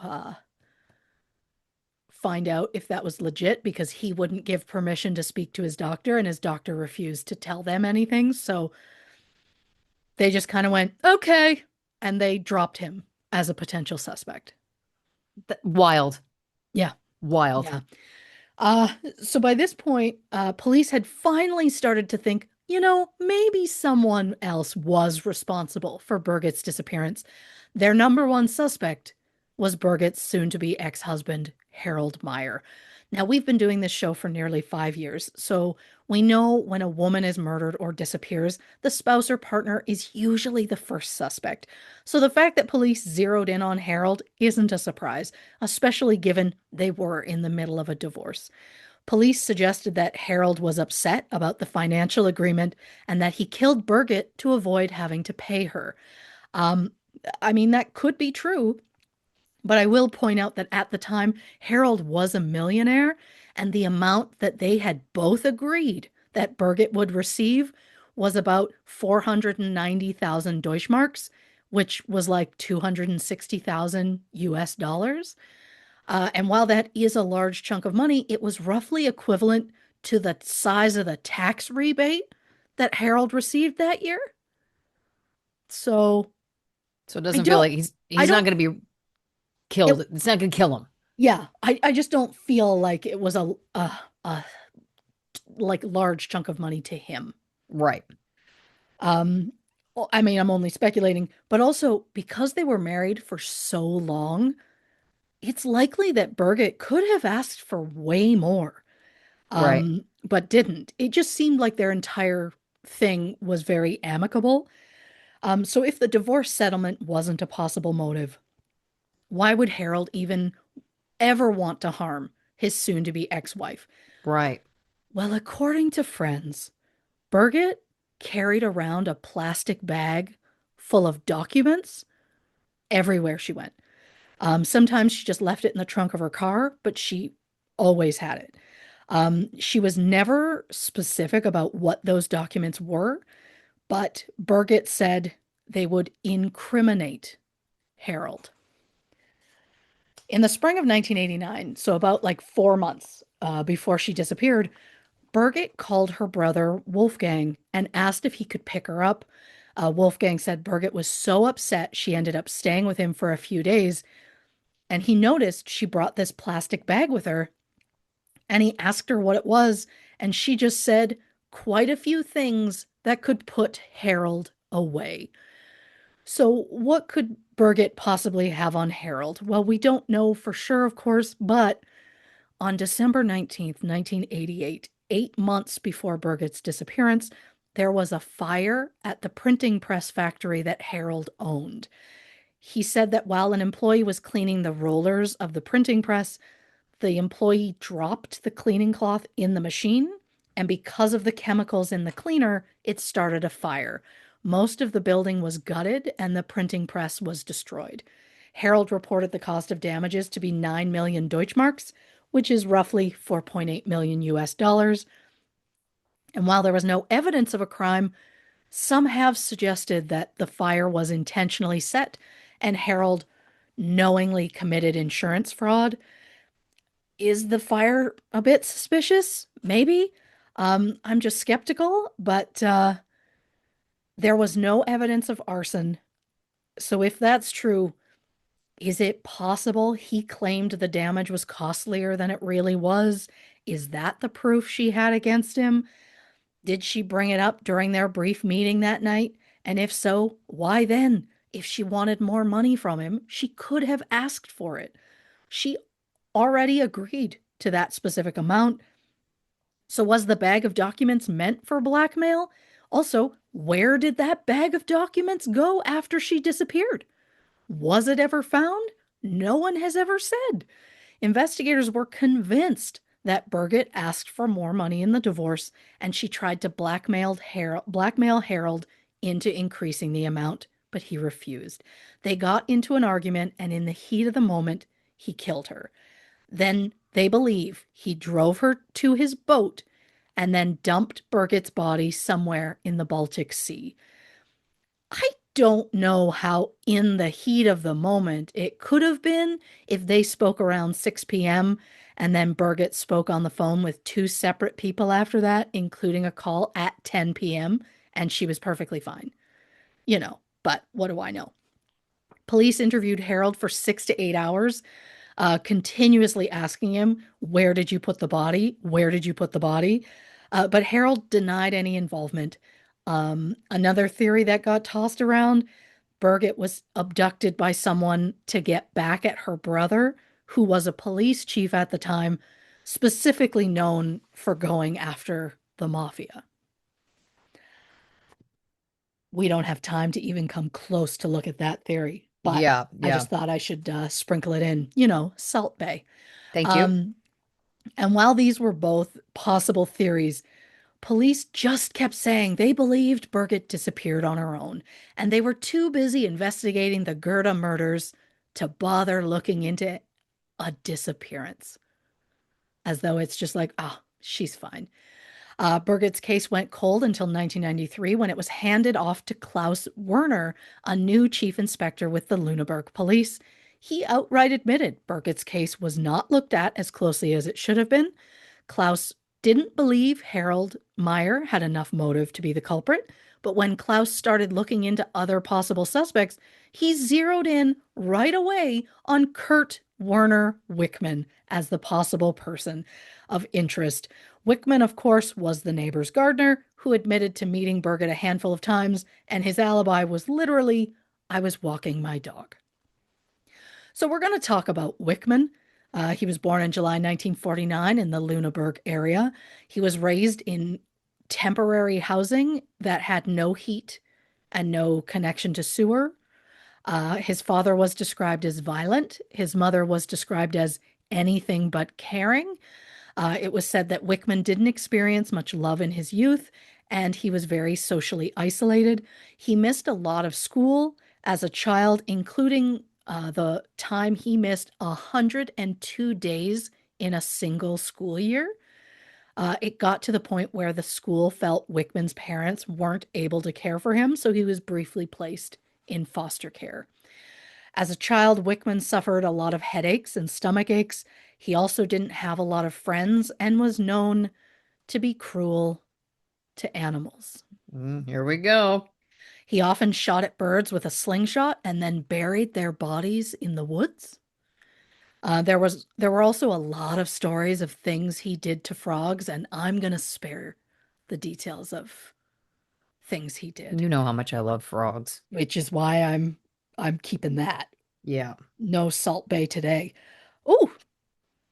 find out if that was legit because he wouldn't give permission to speak to his doctor, and his doctor refused to tell them anything. So they just kind of went, okay, and they dropped him as a potential suspect. Wild, Yeah, wild. yeah. Uh, so by this point, police had finally started to think, maybe someone else was responsible for Birgit's disappearance. Their number one suspect was Birgit's soon to be ex husband, Harold Meier. Now, we've been doing this show for nearly 5 years, so we know when a woman is murdered or disappears, the spouse or partner is usually the first suspect. So the fact that police zeroed in on Harold isn't a surprise, especially given they were in the middle of a divorce. Police suggested that Harold was upset about the financial agreement and that he killed Birgit to avoid having to pay her. Um, I mean, that could be true, but I will point out that at the time, Harold was a millionaire, and the amount that they had both agreed that Birgit would receive was about 490,000 Deutschmarks, which was like 260,000 US dollars. And while that is a large chunk of money, it was roughly equivalent to the size of the tax rebate that Harold received that year. So So it I doesn't feel don't, like I he's not don't, gonna be it, killed. It's not gonna kill him. yeah, I just don't feel like it was a like large chunk of money to him. Right. Um, I mean, I'm only speculating, but also because they were married for so long, it's likely that Birgit could have asked for way more, Right. but didn't. It just seemed like their entire thing was very amicable. So if the divorce settlement wasn't a possible motive, why would Harold even ever want to harm his soon-to-be ex-wife? Right. Well, according to friends, Birgit carried around a plastic bag full of documents everywhere she went. Sometimes she just left it in the trunk of her car, but she always had it. She was never specific about what those documents were, But Birgit said they would incriminate Harold. In the spring of 1989, so about like 4 months before she disappeared, Birgit called her brother Wolfgang and asked if he could pick her up. Wolfgang said Birgit was so upset she ended up staying with him for a few days, and he noticed she brought this plastic bag with her, and he asked her what it was, and she just said quite a few things that could put Harold away. So, what could Birgit possibly have on Harold? Well, we don't know for sure, of course, but on December 19th, 1988, 8 months before Birgit's disappearance, there was a fire at the printing press factory that Harold owned. He said that while an employee was cleaning the rollers of the printing press, the employee dropped the cleaning cloth in the machine, and because of the chemicals in the cleaner, it started a fire. Most of the building was gutted and the printing press was destroyed. Harold reported the cost of damages to be 9 million Deutschmarks, which is roughly 4.8 million US dollars. And while there was no evidence of a crime, some have suggested that the fire was intentionally set and Harold knowingly committed insurance fraud. Is the fire a bit suspicious? Maybe. I'm just skeptical, but there was no evidence of arson. So if that's true, is it possible he claimed the damage was costlier than it really was? Is that the proof she had against him? Did she bring it up during their brief meeting that night? And if so, why then? If she wanted more money from him, she could have asked for it. She already agreed to that specific amount. So was the bag of documents meant for blackmail? Also, where did that bag of documents go after she disappeared? Was it ever found? No one has ever said. Investigators were convinced that Birgit asked for more money in the divorce and she tried to blackmail Harold into increasing the amount, but he refused. They got into an argument, and in the heat of the moment, he killed her. Then they believe he drove her to his boat and then dumped Birgit's body somewhere in the Baltic Sea. I don't know how in the heat of the moment it could have been if they spoke around 6 p.m. and then Birgit spoke on the phone with two separate people after that, including a call at 10 p.m., and she was perfectly fine. But what do I know? Police interviewed Harold for 6 to 8 hours, continuously asking him, "Where did you put the body? Where did you put the body?" But Harold denied any involvement. Another theory that got tossed around: Birgit was abducted by someone to get back at her brother, who was a police chief at the time, specifically known for going after the mafia. We don't have time to even come close to look at that theory, but Yeah, I yeah. just thought I should sprinkle it in, Salt Bay. Thank you. Um, and while these were both possible theories, police just kept saying they believed Birgit disappeared on her own, and they were too busy investigating the Gerda murders to bother looking into a disappearance. As though it's just like, she's fine. Birgit's case went cold until 1993 when it was handed off to Klaus Werner, a new chief inspector with the Lüneburg police. He outright admitted Birgit's case was not looked at as closely as it should have been. Klaus didn't believe Harold Meier had enough motive to be the culprit, but when Klaus started looking into other possible suspects, he zeroed in right away on Kurt Werner Wickman as the possible person of interest. Wickman, of course, was the neighbor's gardener who admitted to meeting Birgit a handful of times, and his alibi was literally, "I was walking my dog." So we're going to talk about Wickman. He was born in July 1949 in the Lüneburg area. He was raised in temporary housing that had no heat and no connection to sewer. His father was described as violent. His mother was described as anything but caring. It was said that Wickman didn't experience much love in his youth, and he was very socially isolated. He missed a lot of school as a child, including the time he missed 102 days in a single school year. It got to the point where the school felt Wickman's parents weren't able to care for him, so he was briefly placed in foster care. As a child, Wickman suffered a lot of headaches and stomach aches. He also didn't have a lot of friends and was known to be cruel to animals. Here we go. He often shot at birds with a slingshot and then buried their bodies in the woods. There were also a lot of stories of things he did to frogs, and I'm gonna spare the details of things he did, You know how much I love frogs. which is why I'm keeping that. Yeah. No Salt Bay today. Oh,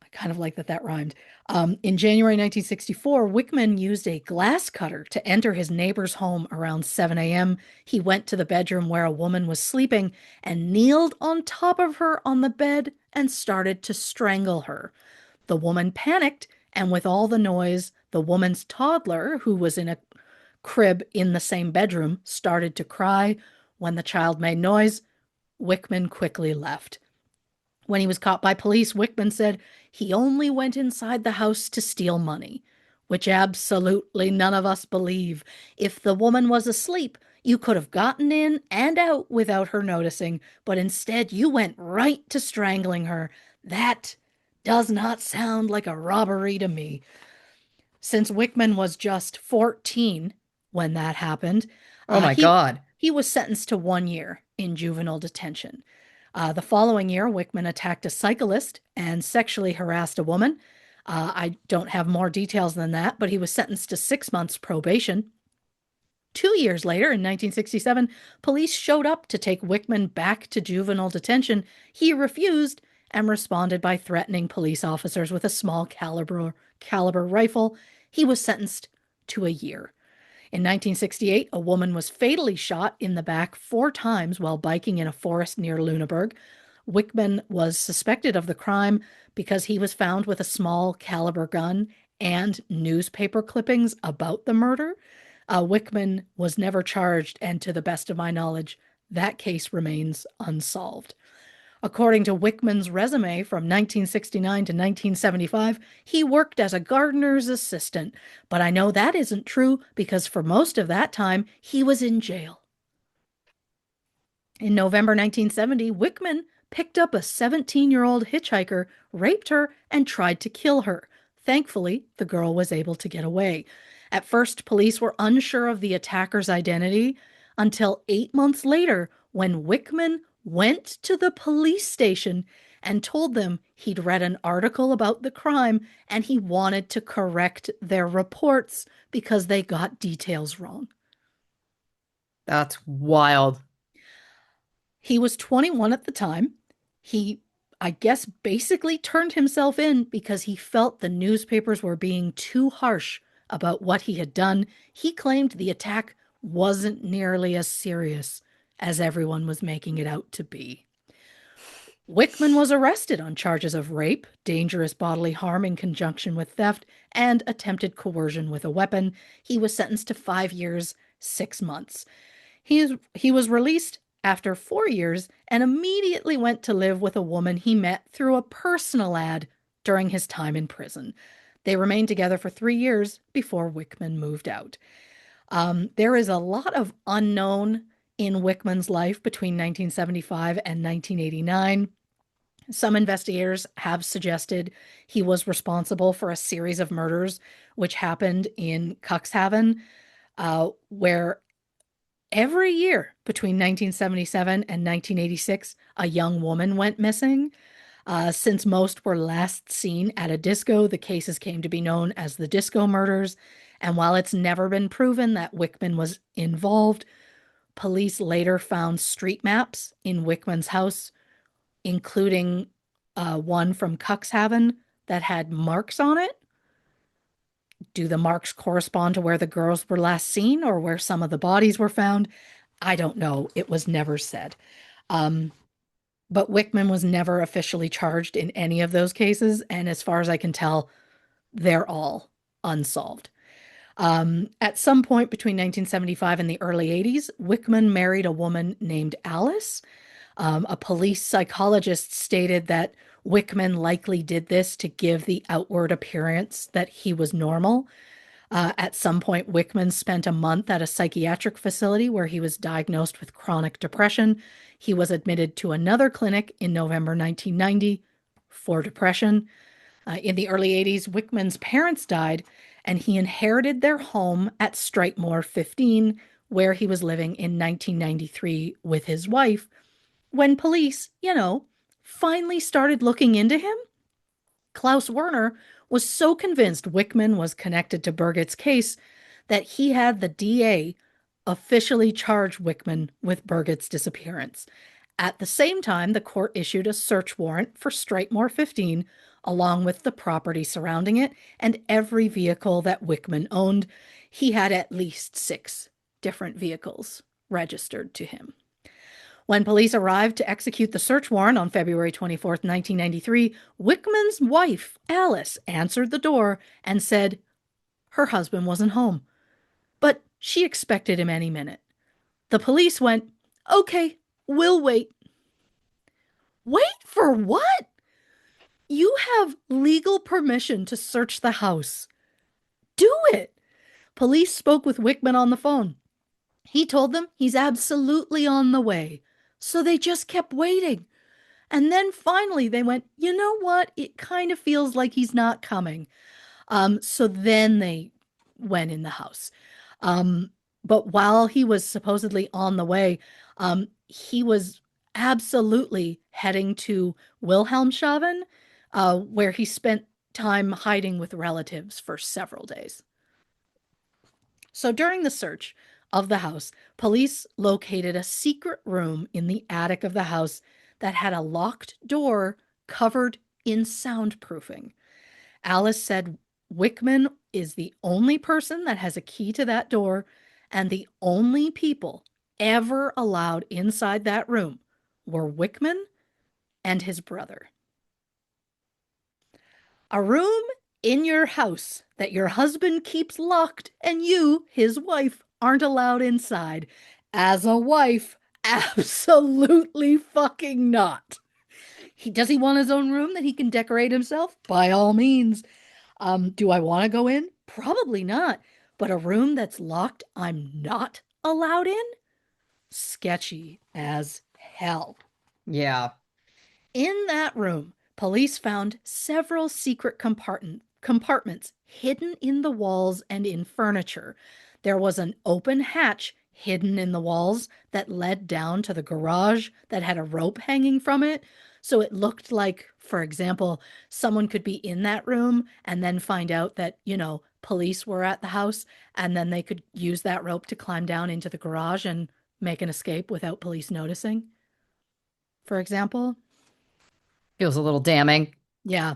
I kind of like that that rhymed. In January 1964, Wickman used a glass cutter to enter his neighbor's home around 7 a.m. He went to the bedroom where a woman was sleeping and kneeled on top of her on the bed and started to strangle her. The woman panicked, and with all the noise, the woman's toddler, who was in a crib in the same bedroom, started to cry. When the child made noise, Wickman quickly left. When he was caught by police, Wickman said he only went inside the house to steal money, which absolutely none of us believe. If the woman was asleep, you could have gotten in and out without her noticing, but instead you went right to strangling her. That does not sound like a robbery to me. Since Wickman was just 14 when that happened, Oh uh, my he God. he was sentenced to 1 year in juvenile detention. The following year, Wickman attacked a cyclist and sexually harassed a woman. I don't have more details than that, but he was sentenced to 6 months probation. 2 years later, in 1967, police showed up to take Wickman back to juvenile detention. He refused and responded by threatening police officers with a small caliber rifle. He was sentenced to a year. In 1968, a woman was fatally shot in the back 4 times while biking in a forest near Lüneburg. Wickman was suspected of the crime because he was found with a small caliber gun and newspaper clippings about the murder. Wickman was never charged, and to the best of my knowledge, that case remains unsolved. According to Wickman's resume from 1969 to 1975, he worked as a gardener's assistant, but I know that isn't true because for most of that time, he was in jail. In November 1970, Wickman picked up a 17-year-old hitchhiker, raped her, and tried to kill her. Thankfully, the girl was able to get away. At first, police were unsure of the attacker's identity until 8 months later when Wickman went to the police station and told them he'd read an article about the crime and he wanted to correct their reports because they got details wrong. That's wild. He was 21 at the time. He, I guess, basically turned himself in because he felt the newspapers were being too harsh about what he had done. He claimed the attack wasn't nearly as serious as everyone was making it out to be. Wickman was arrested on charges of rape, dangerous bodily harm in conjunction with theft, and attempted coercion with a weapon. He was sentenced to 5 years, 6 months. He was released after 4 years and immediately went to live with a woman he met through a personal ad during his time in prison. They remained together for 3 years before Wickman moved out. There is a lot of unknown in Wickman's life between 1975 and 1989. Some investigators have suggested he was responsible for a series of murders which happened in Cuxhaven, where every year between 1977 and 1986, a young woman went missing. Since most were last seen at a disco, the cases came to be known as the disco murders. And while it's never been proven that Wickman was involved, police later found street maps in Wickman's house, including one from Cuxhaven that had marks on it. Do the marks correspond to where the girls were last seen or where some of the bodies were found? I don't know. It was never said. But Wickman was never officially charged in any of those cases. And as far as I can tell, they're all unsolved. At some point between 1975 and the early 80s, Wickman married a woman named Alice. A police psychologist stated that Wickman likely did this to give the outward appearance that he was normal. At some point, Wickman spent a month at a psychiatric facility where he was diagnosed with chronic depression. He was admitted to another clinic in November 1990 for depression. In the early 80s, Wickman's parents died, and he inherited their home at Strightmore 15, where he was living in 1993 with his wife. When police, finally started looking into him, Klaus Werner was so convinced Wickman was connected to Birgit's case that he had the DA officially charge Wickman with Birgit's disappearance. At the same time, the court issued a search warrant for Strightmore 15, along with the property surrounding it and every vehicle that Wickman owned. He had at least 6 different vehicles registered to him. When police arrived to execute the search warrant on February 24th, 1993, Wickman's wife, Alice, answered the door and said her husband wasn't home, but she expected him any minute. The police went, "Okay, we'll wait." Wait for what? You have legal permission to search the house. Do it. Police spoke with Wickman on the phone. He told them he's absolutely on the way. So they just kept waiting. And then finally they went, you know what? It kind of feels like he's not coming. So then they went in the house. But while he was supposedly on the way, he was absolutely heading to Wilhelmshaven, where he spent time hiding with relatives for several days. So during the search of the house, police located a secret room in the attic of the house that had a locked door covered in soundproofing. Alice said Wickman is the only person that has a key to that door, and the only people ever allowed inside that room were Wickman and his brother. A room in your house that your husband keeps locked and you, his wife, aren't allowed inside. As a wife, absolutely fucking not. Does he want his own room that he can decorate himself? By all means. Do I want to go in? Probably not. But a room that's locked, I'm not allowed in? Sketchy as hell. Yeah. In that room, police found several secret compartments hidden in the walls and in furniture. There was an open hatch hidden in the walls that led down to the garage that had a rope hanging from it. So it looked like, for example, someone could be in that room and then find out that, police were at the house, and then they could use that rope to climb down into the garage and make an escape without police noticing, for example. Feels a little damning. Yeah.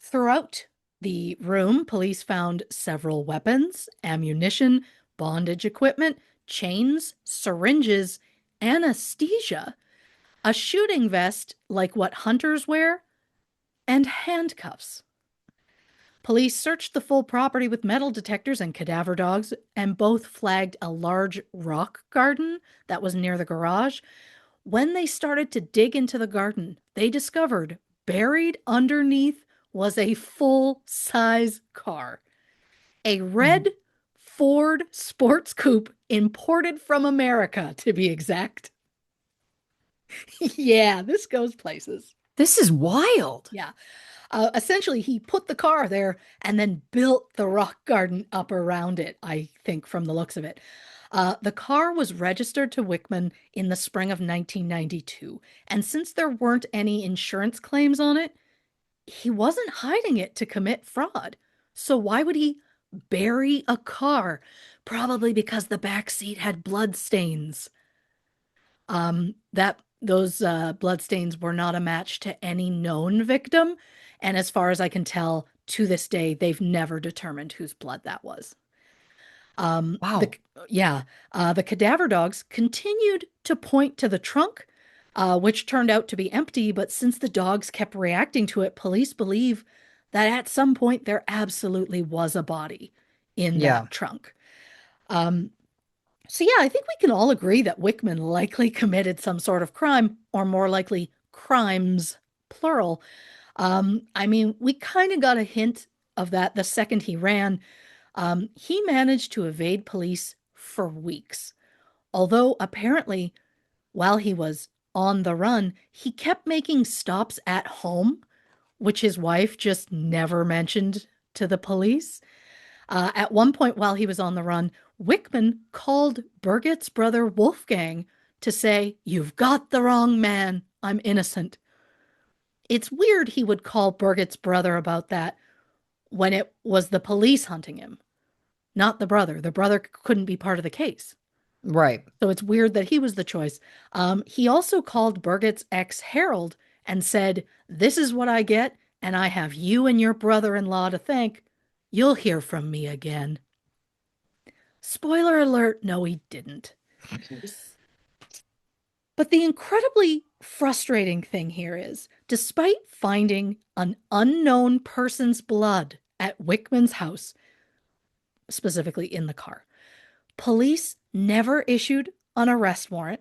Throughout the room, police found several weapons, ammunition, bondage equipment, chains, syringes, anesthesia, a shooting vest like what hunters wear, and handcuffs. Police searched the full property with metal detectors and cadaver dogs, and both flagged a large rock garden that was near the garage. When they started to dig into the garden, they discovered buried underneath was a full-size car. A red Ford sports coupe imported from America, to be exact. Yeah, this goes places. This is wild. Yeah. Essentially, he put the car there and then built the rock garden up around it, I think, from the looks of it. The car was registered to Wickman in the spring of 1992, and since there weren't any insurance claims on it, he wasn't hiding it to commit fraud. So why would he bury a car? Probably because the back seat had blood stains. Those blood stains were not a match to any known victim, and as far as I can tell, to this day, they've never determined whose blood that was. Wow. The cadaver dogs continued to point to the trunk, which turned out to be empty. But since the dogs kept reacting to it, police believe that at some point there absolutely was a body in Yeah. that trunk. So yeah, I think we can all agree that Wickman likely committed some sort of crime, or more likely crimes. plural. I mean, we kind of got a hint of that the second he ran. He managed to evade police for weeks. Although apparently, while he was on the run, he kept making stops at home, which his wife just never mentioned to the police. At one point, while he was on the run, Wickman called Birgit's brother Wolfgang to say, "You've got the wrong man. I'm innocent." It's weird he would call Birgit's brother about that when it was the police hunting him, not the brother. The brother couldn't be part of the case. Right. So it's weird that he was the choice. He also called Birgit's ex Harold and said, "This is what I get, and I have you and your brother in law to thank. You'll hear from me again." Spoiler alert, no, he didn't. But the incredibly frustrating thing here is, despite finding an unknown person's blood at Wickman's house, specifically in the car, police never issued an arrest warrant.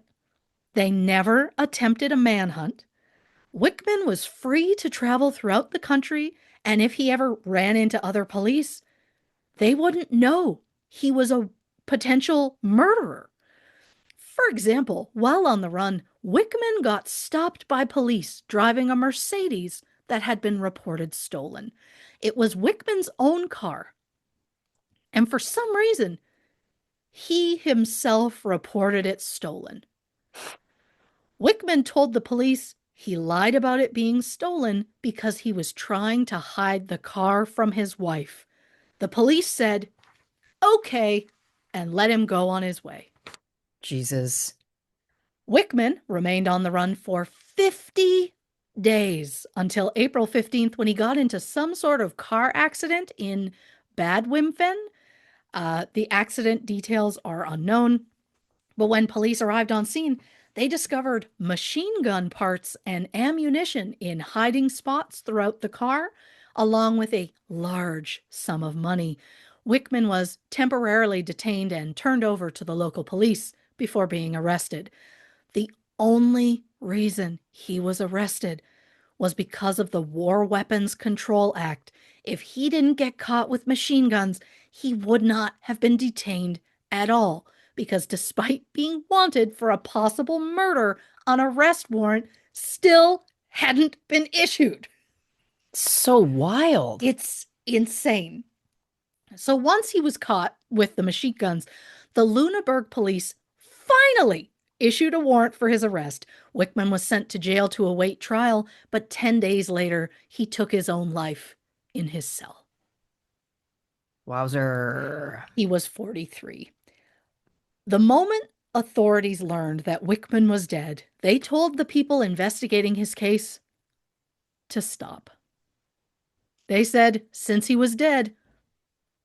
They never attempted a manhunt. Wickman was free to travel throughout the country, and if he ever ran into other police, they wouldn't know he was a potential murderer. For example, while on the run, Wickman got stopped by police driving a Mercedes that had been reported stolen. It was Wickman's own car. And for some reason, he himself reported it stolen. Wickman told the police he lied about it being stolen because he was trying to hide the car from his wife. The police said, "Okay," and let him go on his way. Jesus. Wickman remained on the run for 50 days until April 15th when he got into some sort of car accident in Bad Wimpfen. The accident details are unknown, but when police arrived on scene, they discovered machine gun parts and ammunition in hiding spots throughout the car, along with a large sum of money. Wickman was temporarily detained and turned over to the local police before being arrested. The only reason he was arrested was because of the War Weapons Control Act. If he didn't get caught with machine guns, he would not have been detained at all, because despite being wanted for a possible murder, an arrest warrant still hadn't been issued. So wild. It's insane. So once he was caught with the machine guns, the Lüneburg police finally issued a warrant for his arrest. Wickman was sent to jail to await trial, but 10 days later, he took his own life in his cell. Wowzer. He was 43. The moment authorities learned that Wickman was dead, they told the people investigating his case to stop. They said, since he was dead,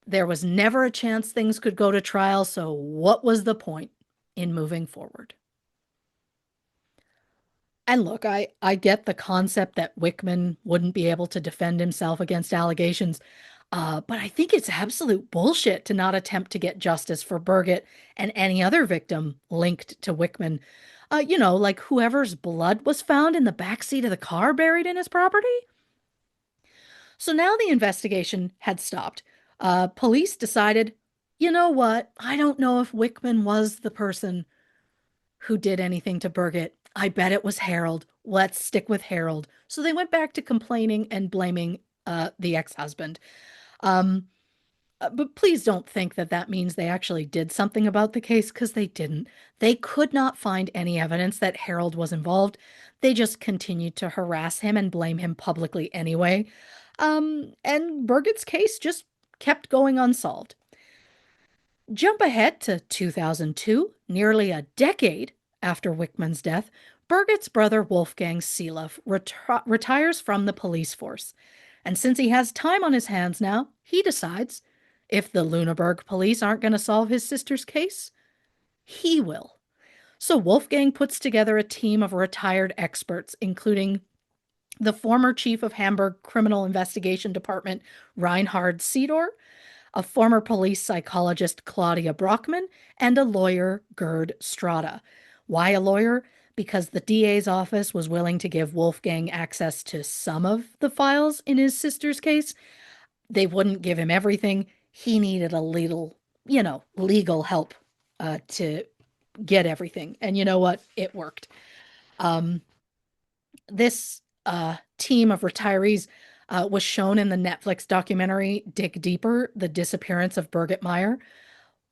there was never a chance things could go to trial, so what was the point in moving forward? And look, I get the concept that Wickman wouldn't be able to defend himself against allegations, but I think it's absolute bullshit to not attempt to get justice for Birgit and any other victim linked to Wickman. Like whoever's blood was found in the backseat of the car buried in his property. So now the investigation had stopped. Police decided, you know what? I don't know if Wickman was the person who did anything to Birgit. I bet it was Harold. Let's stick with Harold. So they went back to complaining and blaming the ex-husband. But please don't think that that means they actually did something about the case, because they didn't. They could not find any evidence that Harold was involved. They just continued to harass him and blame him publicly anyway. And Birgit's case just kept going unsolved. Jump ahead to 2002, nearly a decade after Wickman's death, Birgit's brother Wolfgang Seeloff retires from the police force. And since he has time on his hands now, he decides if the Lüneburg police aren't going to solve his sister's case, he will. So Wolfgang puts together a team of retired experts, including the former chief of Hamburg Criminal Investigation Department, Reinhard Seedor, a former police psychologist, Claudia Brockman, and a lawyer, Gerd Strada. Why a lawyer? because the DA's office was willing to give Wolfgang access to some of the files in his sister's case. They wouldn't give him everything. He needed a little, legal help to get everything. And you know what? It worked. Um, this team of retirees was shown in the Netflix documentary Dig Deeper, The Disappearance of Birgit Meier.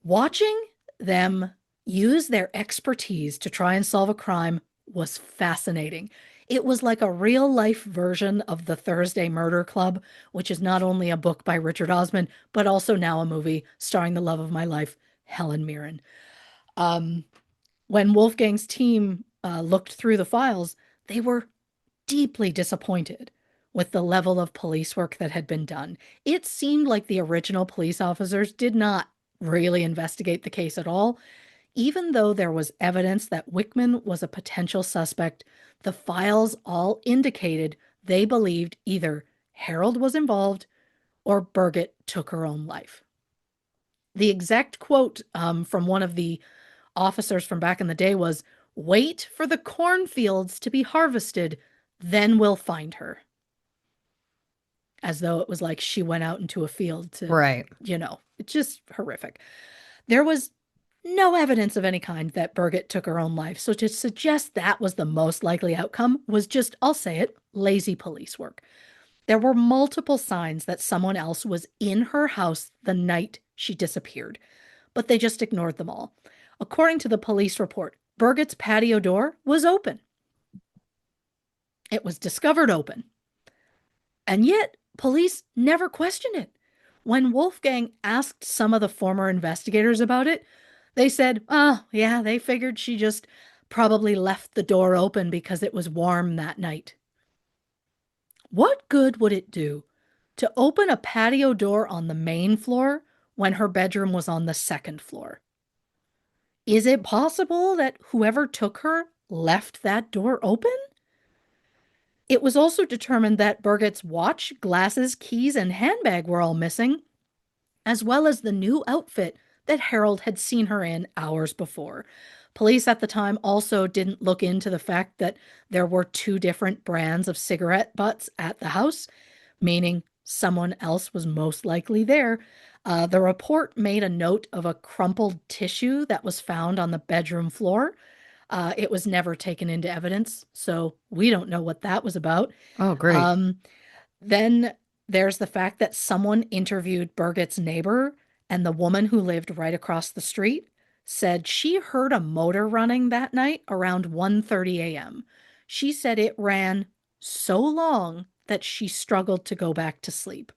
Watching them use their expertise to try and solve a crime was fascinating. It was like a real life version of the Thursday Murder Club, which is not only a book by Richard Osman, but also now a movie starring the love of my life, Helen Mirren. Um, when Wolfgang's team looked through the files, they were deeply disappointed with the level of police work that had been done. It seemed like the original police officers did not really investigate the case at all. Even though there was evidence that Wickman was a potential suspect, the files all indicated they believed either Harold was involved or Birgit took her own life. The exact quote from one of the officers from back in the day was, "Wait for the cornfields to be harvested, then we'll find her." As though it was like she went out into a field to, Right. it's just horrific. There was no evidence of any kind that Birgit took her own life. So to suggest that was the most likely outcome was just, I'll say it, lazy police work. There were multiple signs that someone else was in her house the night she disappeared, but they just ignored them all. According to the police report, Birgit's patio door was open. It was discovered open. And yet, police never questioned it. When Wolfgang asked some of the former investigators about it, they said, "Oh, yeah, they figured she just probably left the door open because it was warm that night." What good would it do to open a patio door on the main floor when her bedroom was on the second floor? Is it possible that whoever took her left that door open? It was also determined that Birgit's watch, glasses, keys, and handbag were all missing, as well as the new outfit that Harold had seen her in hours before. Police at the time also didn't look into the fact that there were two different brands of cigarette butts at the house, meaning someone else was most likely there. The report made a note of a crumpled tissue that was found on the bedroom floor. It was never taken into evidence, so we don't know what that was about. Oh, great. Um, then there's the fact that someone interviewed Birgit's neighbor, and the woman who lived right across the street said she heard a motor running that night around 1:30 a.m. She said it ran so long that she struggled to go back to sleep.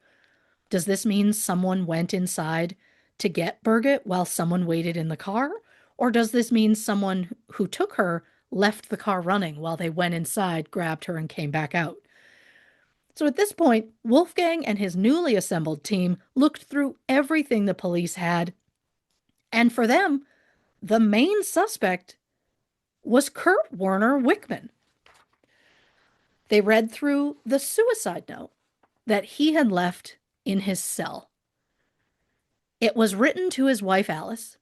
Does this mean someone went inside to get Birgit while someone waited in the car? Or does this mean someone who took her left the car running while they went inside, grabbed her, and came back out? So at this point, Wolfgang and his newly assembled team looked through everything the police had, and for them, the main suspect was Kurt Werner Wickman. They read through the suicide note that he had left in his cell. It was written to his wife, Alice,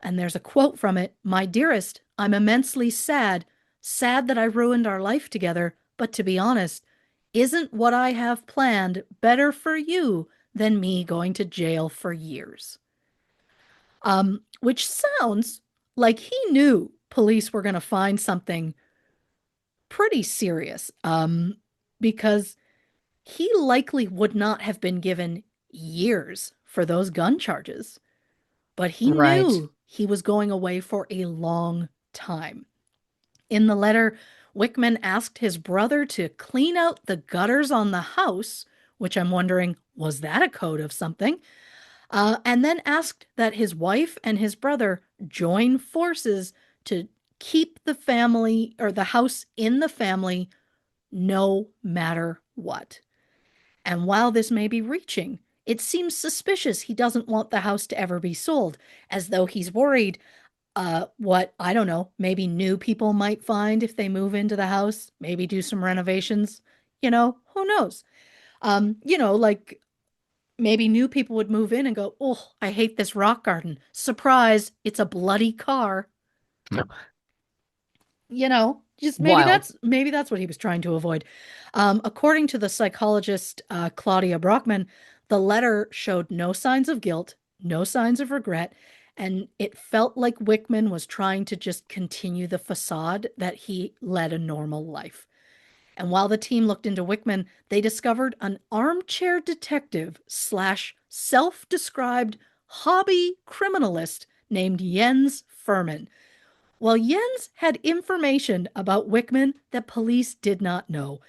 and there's a quote from it: "My dearest, I'm immensely sad, sad that I ruined our life together, but to be honest, isn't what I have planned better for you than me going to jail for years?" Which sounds like he knew police were going to find something pretty serious, because he likely would not have been given years for those gun charges, but he Right. knew he was going away for a long time. In the letter, Wickman asked his brother to clean out the gutters on the house, which I'm wondering, was that a code of something? And then asked that his wife and his brother join forces to keep the family or the house in the family no matter what. And while this may be reaching, it seems suspicious he doesn't want the house to ever be sold, as though he's worried what, I don't know, maybe new people might find if they move into the house, maybe do some renovations, who knows? Like maybe new people would move in and go, "Oh, I hate this rock garden. Surprise, it's a bloody car." Just Wild. maybe that's what he was trying to avoid. According to the psychologist Claudia Brockman, the letter showed no signs of guilt, no signs of regret, and it felt like Wickman was trying to just continue the facade that he led a normal life. And while the team looked into Wickman, they discovered an armchair detective slash self-described hobby criminalist named Jens Furman. Well, Jens had information about Wickman that police did not know.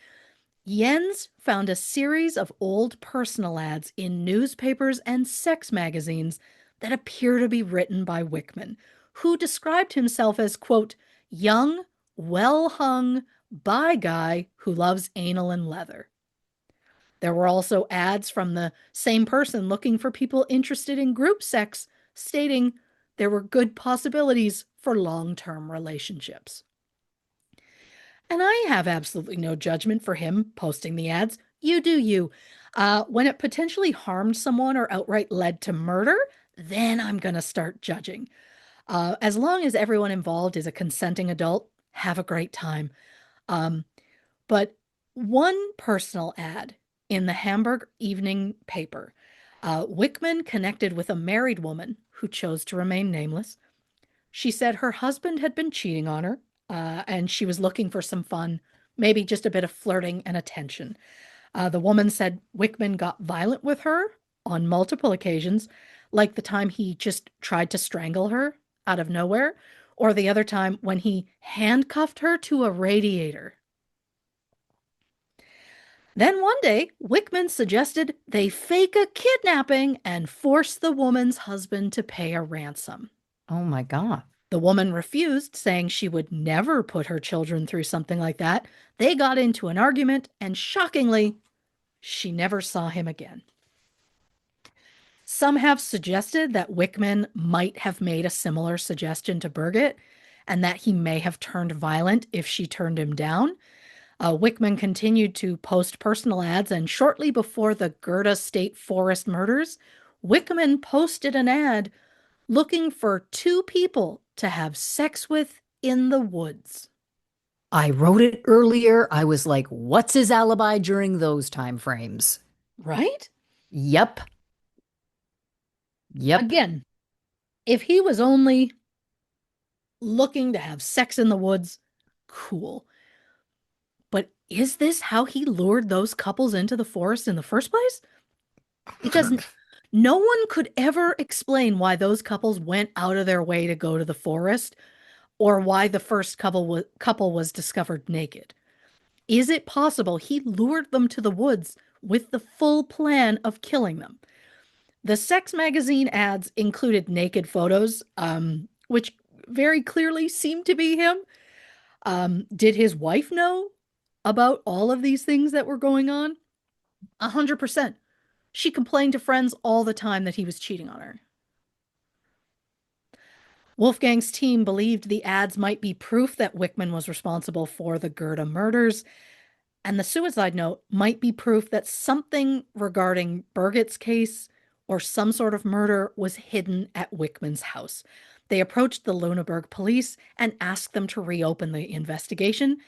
Jens found a series of old personal ads in newspapers and sex magazines that appear to be written by Wickman, who described himself as, quote, young, well hung, bi guy who loves anal and leather. There were also ads from the same person looking for people interested in group sex, stating there were good possibilities for long term relationships. And I have absolutely no judgment for him posting the ads. You do you. When it potentially harmed someone or outright led to murder, then I'm going to start judging. As long as everyone involved is a consenting adult, have a great time. Um, but one personal ad in the Hamburg Evening paper, Wickman connected with a married woman who chose to remain nameless. She said her husband had been cheating on her, and she was looking for some fun, maybe just a bit of flirting and attention. The woman said Wickman got violent with her on multiple occasions, like the time he just tried to strangle her out of nowhere, or the other time when he handcuffed her to a radiator. Then one day, Wickman suggested they fake a kidnapping and force the woman's husband to pay a ransom. Oh my God. The woman refused, saying she would never put her children through something like that. They got into an argument, and shockingly, she never saw him again. Some have suggested that Wickman might have made a similar suggestion to Birgit and that he may have turned violent if she turned him down. Wickman continued to post personal ads, and shortly before the Gerda State Forest murders, Wickman posted an ad looking for two people to have sex with in the woods. I wrote it earlier. I was like, what's his alibi during those time frames? Right? Yep. Yep. Again, if he was only looking to have sex in the woods, cool. But is this how he lured those couples into the forest in the first place? Because no one could ever explain why those couples went out of their way to go to the forest or why the first couple was discovered naked. Is it possible he lured them to the woods with the full plan of killing them? The sex magazine ads included naked photos, which very clearly seemed to be him. Did his wife know about all of these things that were going on? 100%. She complained to friends all the time that he was cheating on her. Wolfgang's team believed the ads might be proof that Wickman was responsible for the Gerda murders, and the suicide note might be proof that something regarding Birgit's case or some sort of murder was hidden at Wickman's house. They approached the Lüneburg police and asked them to reopen the investigation.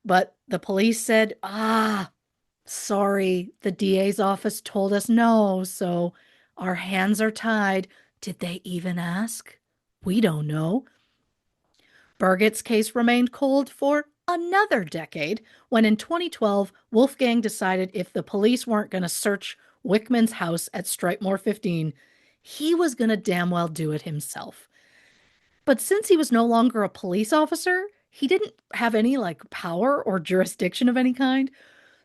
But the police said, sorry, the DA's office told us no, so our hands are tied. Did they even ask? We don't know. Birgit's case remained cold for another decade when in 2012, Wolfgang decided if the police weren't going to search Wickman's house at Stripemore 15, he was going to damn well do it himself. But since he was no longer a police officer, he didn't have any power or jurisdiction of any kind.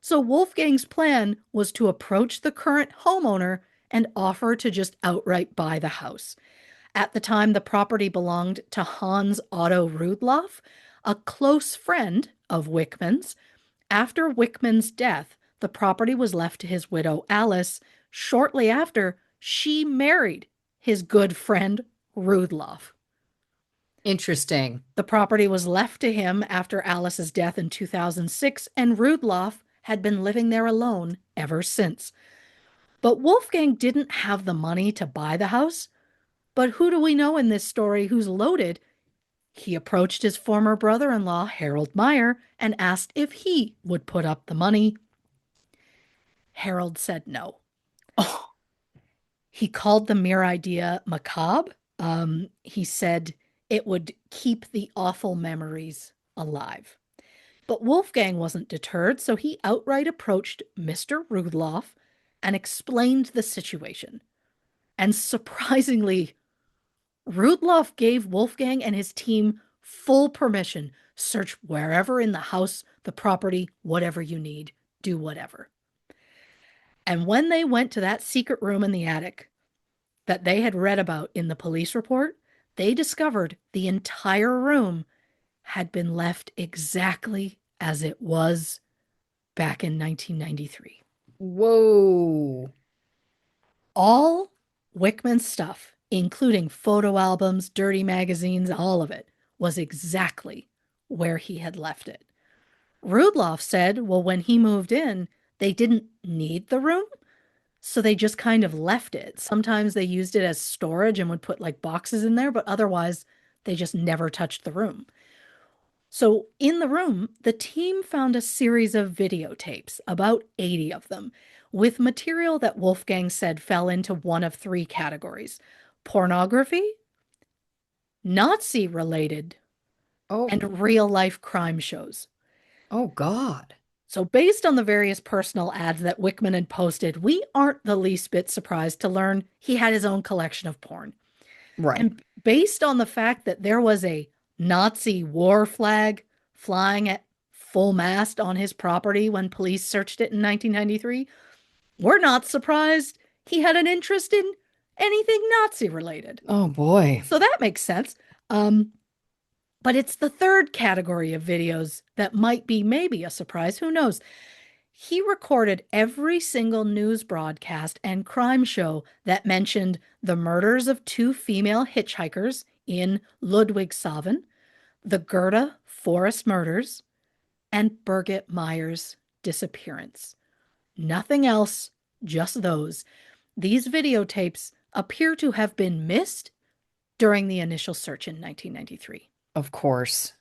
So Wolfgang's plan was to approach the current homeowner and offer to just outright buy the house. At the time, the property belonged to Hans Otto Rudloff, a close friend of Wickman's. After Wickman's death, the property was left to his widow, Alice. Shortly after, she married his good friend, Rudloff. Interesting. The property was left to him after Alice's death in 2006, and Rudloff had been living there alone ever since. But Wolfgang didn't have the money to buy the house. But who do we know in this story who's loaded He approached his former brother-in-law, Harold Meier, and asked if he would put up the money. Harold said no. Oh, He called the mere idea macabre. He said it would keep the awful memories alive. But Wolfgang wasn't deterred, so he outright approached Mr. Rudloff and explained the situation. And surprisingly, Rudloff gave Wolfgang and his team full permission. Search wherever in the house, the property, whatever you need, do whatever. And when they went to that secret room in the attic that they had read about in the police report, they discovered the entire room had been left exactly as it was back in 1993. whoa. All Wickman's stuff, including photo albums, dirty magazines, all of it, was exactly where he had left it. Rudloff said, well, when he moved in, they didn't need the room, so they just kind of left it. Sometimes they used it as storage and would put like boxes in there, but otherwise they just never touched the room. So in the room, the team found a series of videotapes, about 80 of them, with material that Wolfgang said fell into one of three categories: pornography, Nazi related, Oh, and real life crime shows. oh God. So, based on the various personal ads that Wickman had posted, we aren't the least bit surprised to learn he had his own collection of porn. Right. And based on the fact that there was a Nazi war flag flying at full mast on his property when police searched it in 1993, we're not surprised he had an interest in anything Nazi related. Oh boy. So that makes sense. Um, but it's the third category of videos that might be maybe a surprise. Who knows? He recorded every single news broadcast and crime show that mentioned the murders of two female hitchhikers in Ludwigshafen, the Gerda Forest murders, and Birgit Meier's disappearance. Nothing else, just those. These videotapes appear to have been missed during the initial search in 1993. Of course.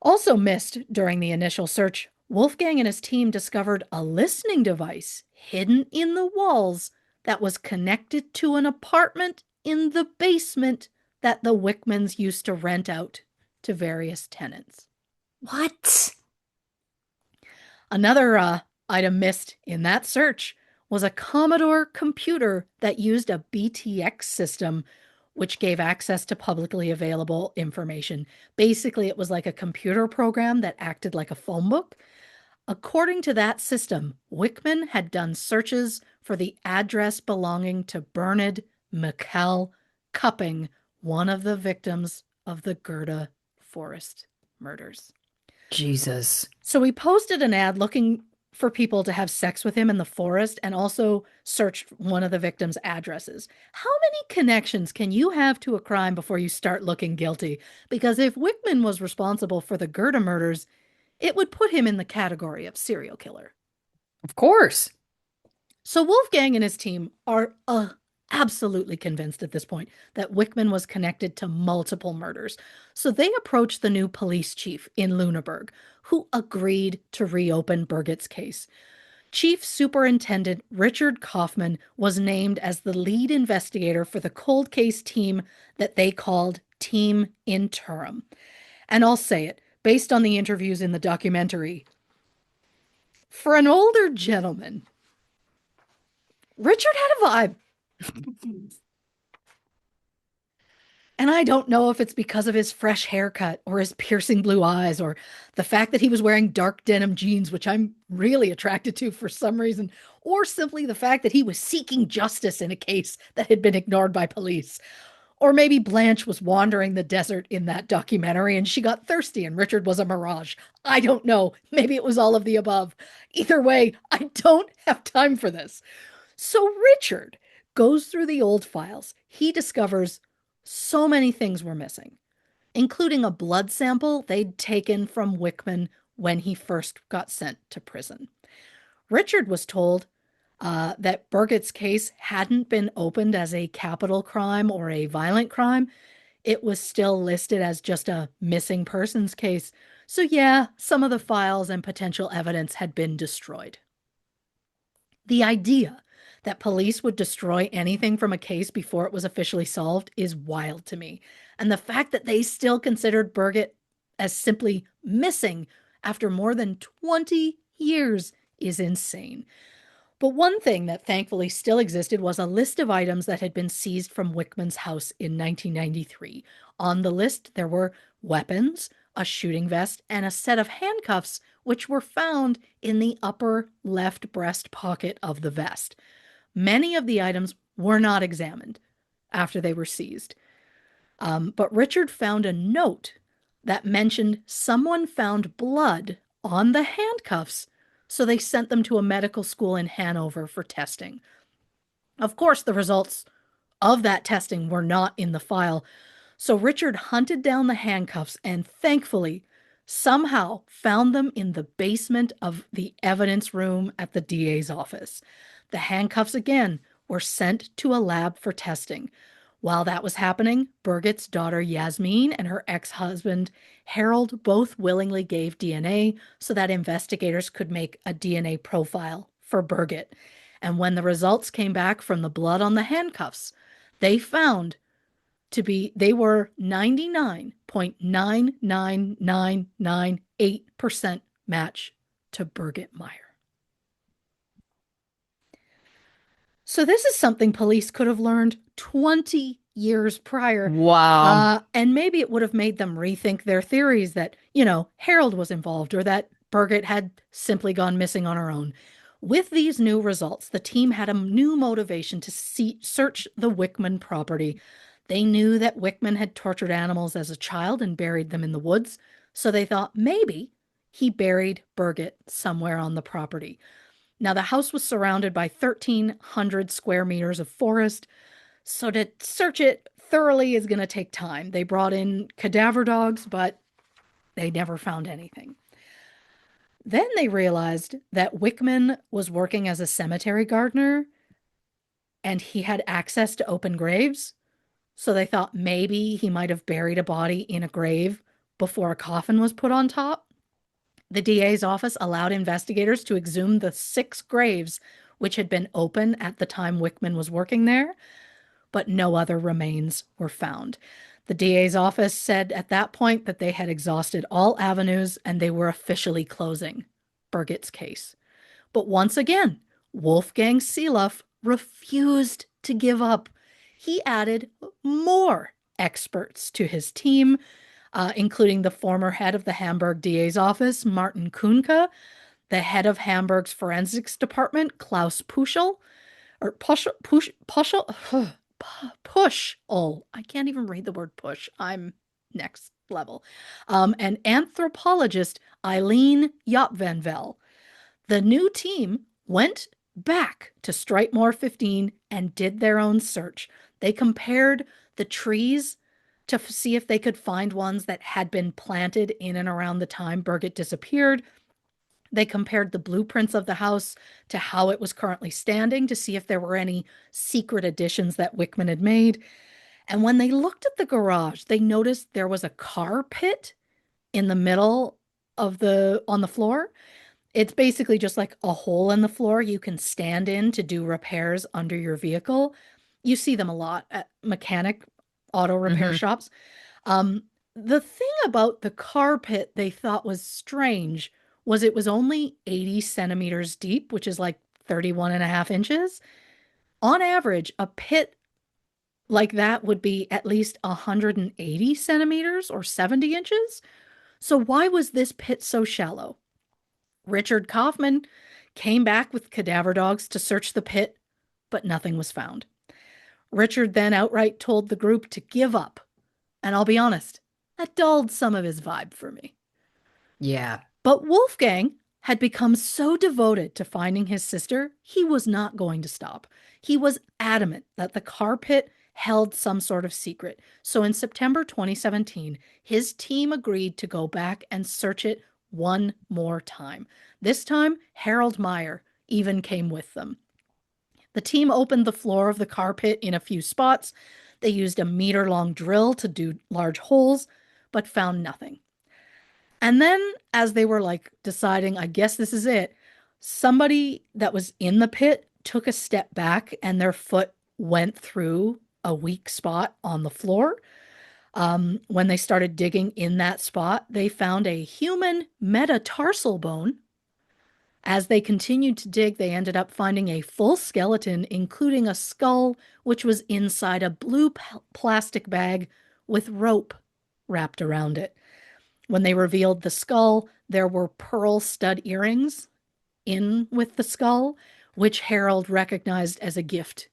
Also missed during the initial search, Wolfgang and his team discovered a listening device hidden in the walls that was connected to an apartment in the basement that the Wickmans used to rent out to various tenants. What? Another item missed in that search was a Commodore computer that used a BTX system, which gave access to publicly available information. Basically, it was like a computer program that acted like a phone book. According to that system, Wickman had done searches for the address belonging to Bernard Mikkel Cupping, one of the victims of the Gerda Forest murders. Jesus. So he posted an ad looking for people to have sex with him in the forest and also searched one of the victims' addresses. How many connections can you have to a crime before you start looking guilty? Because if Wickman was responsible for the Gerda murders, it would put him in the category of serial killer. Of course. So Wolfgang and his team are absolutely convinced at this point that Wickman was connected to multiple murders. So they approached the new police chief in Lüneburg, who agreed to reopen Birgit's case. Chief Superintendent Richard Kaufman was named as the lead investigator for the cold case team that they called Team Interim. And I'll say it, based on the interviews in the documentary, for an older gentleman, Richard had a vibe. And I don't know if it's because of his fresh haircut or his piercing blue eyes or the fact that he was wearing dark denim jeans, which I'm really attracted to for some reason, or simply the fact that he was seeking justice in a case that had been ignored by police. Or maybe Blanche was wandering the desert in that documentary and she got thirsty and Richard was a mirage. I don't know. Maybe it was all of the above. Either way, I don't have time for this. So Richard goes through the old files. He discovers so many things were missing, including a blood sample they'd taken from Wickman when he first got sent to prison. Richard was told that Birgit's case hadn't been opened as a capital crime or a violent crime. it was still listed as just a missing persons case. So, yeah, some of the files and potential evidence had been destroyed. The idea that police would destroy anything from a case before it was officially solved is wild to me. And the fact that they still considered Birgit as simply missing after more than 20 years is insane. But one thing that thankfully still existed was a list of items that had been seized from Wickman's house in 1993. On the list, there were weapons, a shooting vest, and a set of handcuffs, which were found in the upper left breast pocket of the vest. Many of the items were not examined after they were seized. But Richard found a note that mentioned someone found blood on the handcuffs, so they sent them to a medical school in Hanover for testing. Of course, the results of that testing were not in the file, so Richard hunted down the handcuffs and thankfully somehow found them in the basement of the evidence room at the DA's office. The handcuffs again were sent to a lab for testing. While that was happening, Birgit's daughter Yasmin and her ex-husband Harold both willingly gave DNA so that investigators could make a DNA profile for Birgit. And when the results came back from the blood on the handcuffs, they found they were 99.99998% match to Birgit Meier. So this is something police could have learned 20 years prior. Wow. And maybe it would have made them rethink their theories that, Harold was involved or that Birgit had simply gone missing on her own. With these new results, the team had a new motivation to search the Wickman property. They knew that Wickman had tortured animals as a child and buried them in the woods, so they thought maybe he buried Birgit somewhere on the property. Now, the house was surrounded by 1,300 square meters of forest, so to search it thoroughly is going to take time. They brought in cadaver dogs, but they never found anything. Then they realized that Wickman was working as a cemetery gardener and he had access to open graves. So they thought maybe he might have buried a body in a grave before a coffin was put on top. The DA's office allowed investigators to exhume the 6 graves which had been open at the time Wickman was working there, but no other remains were found. The DA's office said at that point that they had exhausted all avenues and they were officially closing Birgit's case. But once again, Wolfgang Seeloff refused to give up. He added more experts to his team, including the former head of the Hamburg DA's office, Martin Kuhnke, the head of Hamburg's forensics department, Klaus Puschel, or Push. Oh, I can't even read the word push. I'm next level. And anthropologist Eileen Jopvenvel. The new team went back to Strightmore 15 and did their own search. They compared the trees to see if they could find ones that had been planted in and around the time Birgit disappeared. They compared the blueprints of the house to how it was currently standing to see if there were any secret additions that Wickman had made. And when they looked at the garage, they noticed there was a car pit in the middle of on the floor. It's basically just like a hole in the floor you can stand in to do repairs under your vehicle. You see them a lot at mechanic auto repair shops. The thing about the car pit they thought was strange was it was only 80 centimeters deep, which is like 31 and a half inches. On average, a pit like that would be at least 180 centimeters or 70 inches. So why was this pit so shallow? Richard Kaufman came back with cadaver dogs to search the pit, but nothing was found. Richard then outright told the group to give up. And I'll be honest, that dulled some of his vibe for me. Yeah. But Wolfgang had become so devoted to finding his sister, he was not going to stop. He was adamant that the car pit held some sort of secret. So in September 2017, his team agreed to go back and search it one more time. This time, Harold Meyer even came with them. The team opened the floor of the car pit in a few spots. They used a meter-long drill to do large holes, but found nothing. And then, as they were like deciding, I guess this is it, somebody that was in the pit took a step back and their foot went through a weak spot on the floor. When they started digging in that spot, they found a human metatarsal bone. As they continued to dig, they ended up finding a full skeleton, including a skull, which was inside a blue plastic bag with rope wrapped around it. When they revealed the skull, there were pearl stud earrings in with the skull, which Harold recognized as a gift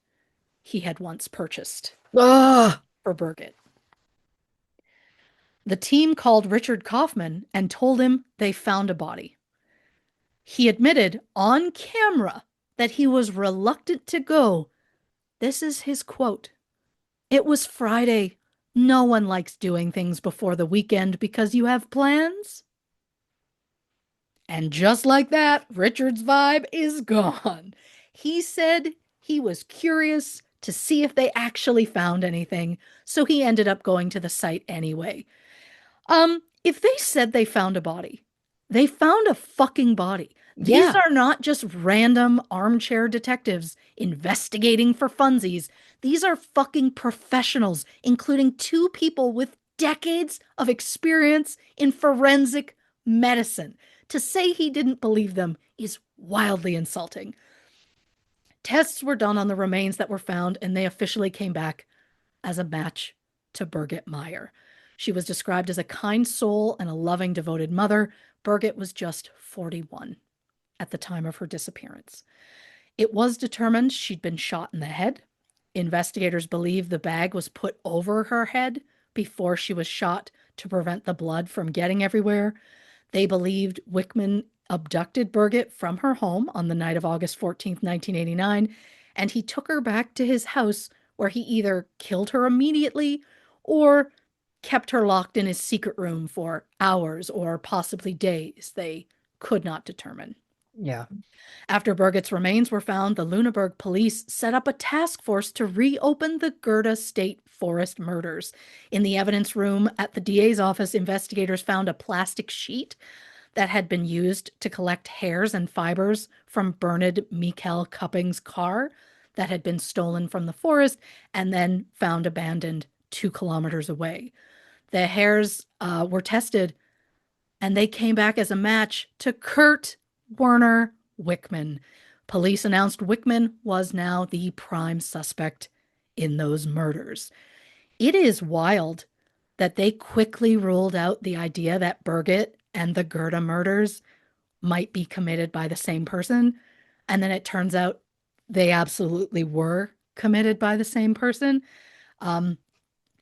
he had once purchased Ah, for Birgit. The team called Richard Kaufman and told him they found a body. He admitted on camera that he was reluctant to go. This is his quote. "It was Friday. No one likes doing things before the weekend because you have plans." And just like that, Richard's vibe is gone. He said he was curious to see if they actually found anything, so he ended up going to the site anyway. If they said they found a body, they found a fucking body. These yeah. are not just random armchair detectives investigating for funsies. These are fucking professionals, including two people with decades of experience in forensic medicine. To say he didn't believe them is wildly insulting. Tests were done on the remains that were found, and they officially came back as a match to Birgit Meier. She was described as a kind soul and a loving, devoted mother. Birgit was just 41 at the time of her disappearance. It was determined she'd been shot in the head. Investigators believe the bag was put over her head before she was shot to prevent the blood from getting everywhere. They believed Wickman abducted Birgit from her home on the night of August 14th, 1989, and he took her back to his house where he either killed her immediately or kept her locked in his secret room for hours or possibly days. They could not determine. Yeah. After Birgit's remains were found, the Lüneburg police set up a task force to reopen the Gerda State Forest murders. In the evidence room at the DA's office, investigators found a plastic sheet that had been used to collect hairs and fibers from Bernard Michael Cupping's car that had been stolen from the forest and then found abandoned 2 kilometers away. The hairs were tested, and they came back as a match to Kurt Werner Wickman. Police announced Wickman was now the prime suspect in those murders. It is wild that they quickly ruled out the idea that Birgit and the Gerda murders might be committed by the same person. And then it turns out they absolutely were committed by the same person. Um,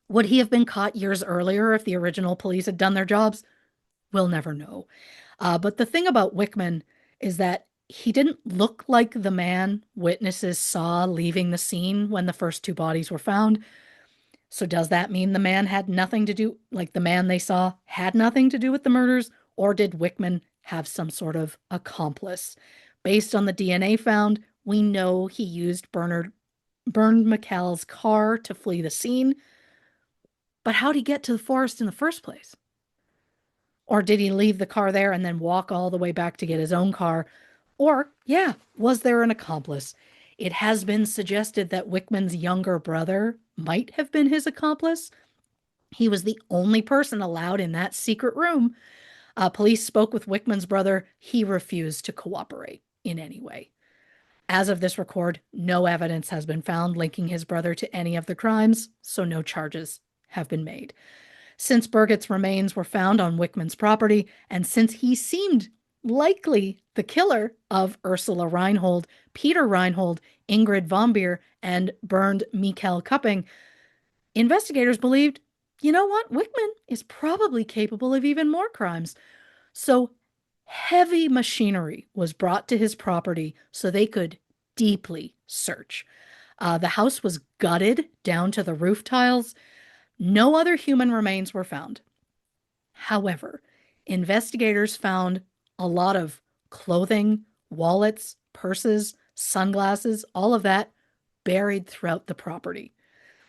would he have been caught years earlier if the original police had done their jobs? We'll never know. But the thing about Wickman is that he didn't look like the man witnesses saw leaving the scene when the first two bodies were found. So does that mean the man had nothing to do, like the man they saw had nothing to do with the murders, or did Wickman have some sort of accomplice? Based on the DNA found, we know he used Bernard McCall's car to flee the scene. But how'd he get to the forest in the first place? Or did he leave the car there and then walk all the way back to get his own car? Or, yeah, was there an accomplice? It has been suggested that Wickman's younger brother might have been his accomplice. He was the only person allowed in that secret room. Police spoke with Wickman's brother. He refused to cooperate in any way. As of this record, no evidence has been found linking his brother to any of the crimes, so no charges have been made. Since Birgit's remains were found on Wickman's property, and since he seemed likely the killer of Ursula Reinhold, Peter Reinhold, Ingrid Vombeer, and Bernd Michael Cupping, investigators believed, you know what, Wickman is probably capable of even more crimes. So heavy machinery was brought to his property so they could deeply search. The house was gutted down to the roof tiles. No other human remains were found. However, investigators found a lot of clothing, wallets, purses, sunglasses, all of that buried throughout the property.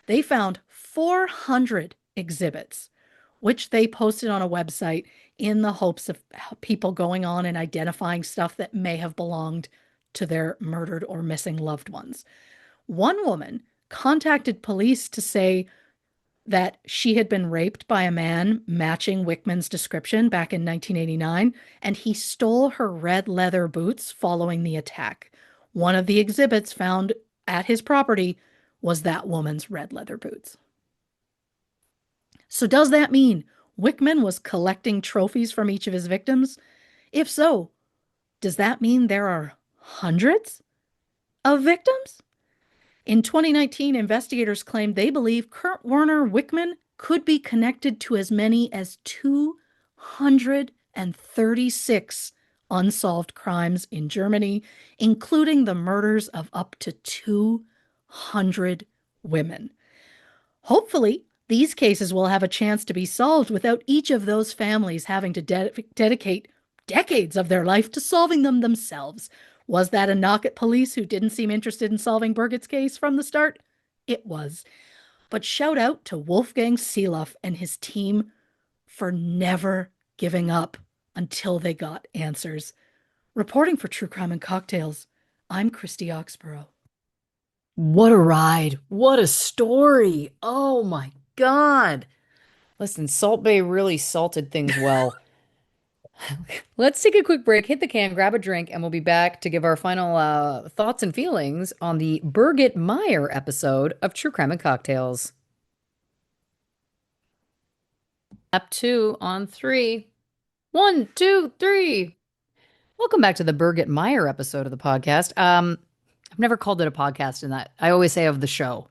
They found 400 exhibits, which they posted on a website in the hopes of people going on and identifying stuff that may have belonged to their murdered or missing loved ones. One woman contacted police to say that she had been raped by a man matching Wickman's description back in 1989, and he stole her red leather boots following the attack. One of the exhibits found at his property was that woman's red leather boots. So, does that mean Wickman was collecting trophies from each of his victims? If so, does that mean there are hundreds of victims? In 2019, investigators claimed they believe Kurt Werner Wickman could be connected to as many as 236 unsolved crimes in Germany, including the murders of up to 200 women. Hopefully, these cases will have a chance to be solved without each of those families having to dedicate decades of their life to solving them themselves. Was that a knock at police who didn't seem interested in solving Birgit's case from the start? It was. But shout out to Wolfgang Seeloff and his team for never giving up until they got answers. Reporting for True Crime and Cocktails, I'm Christy Oxborrow. What a ride. What a story. Oh my God. Listen, Salt Bay really salted things well. Let's take a quick break, hit the can, grab a drink, and we'll be back to give our final thoughts and feelings on the Birgit Meier episode of True Crime and Cocktails. Up two on three. One, two, three. Welcome back to the Birgit Meier episode of the podcast. I've never called it a podcast in that. I always say of the show.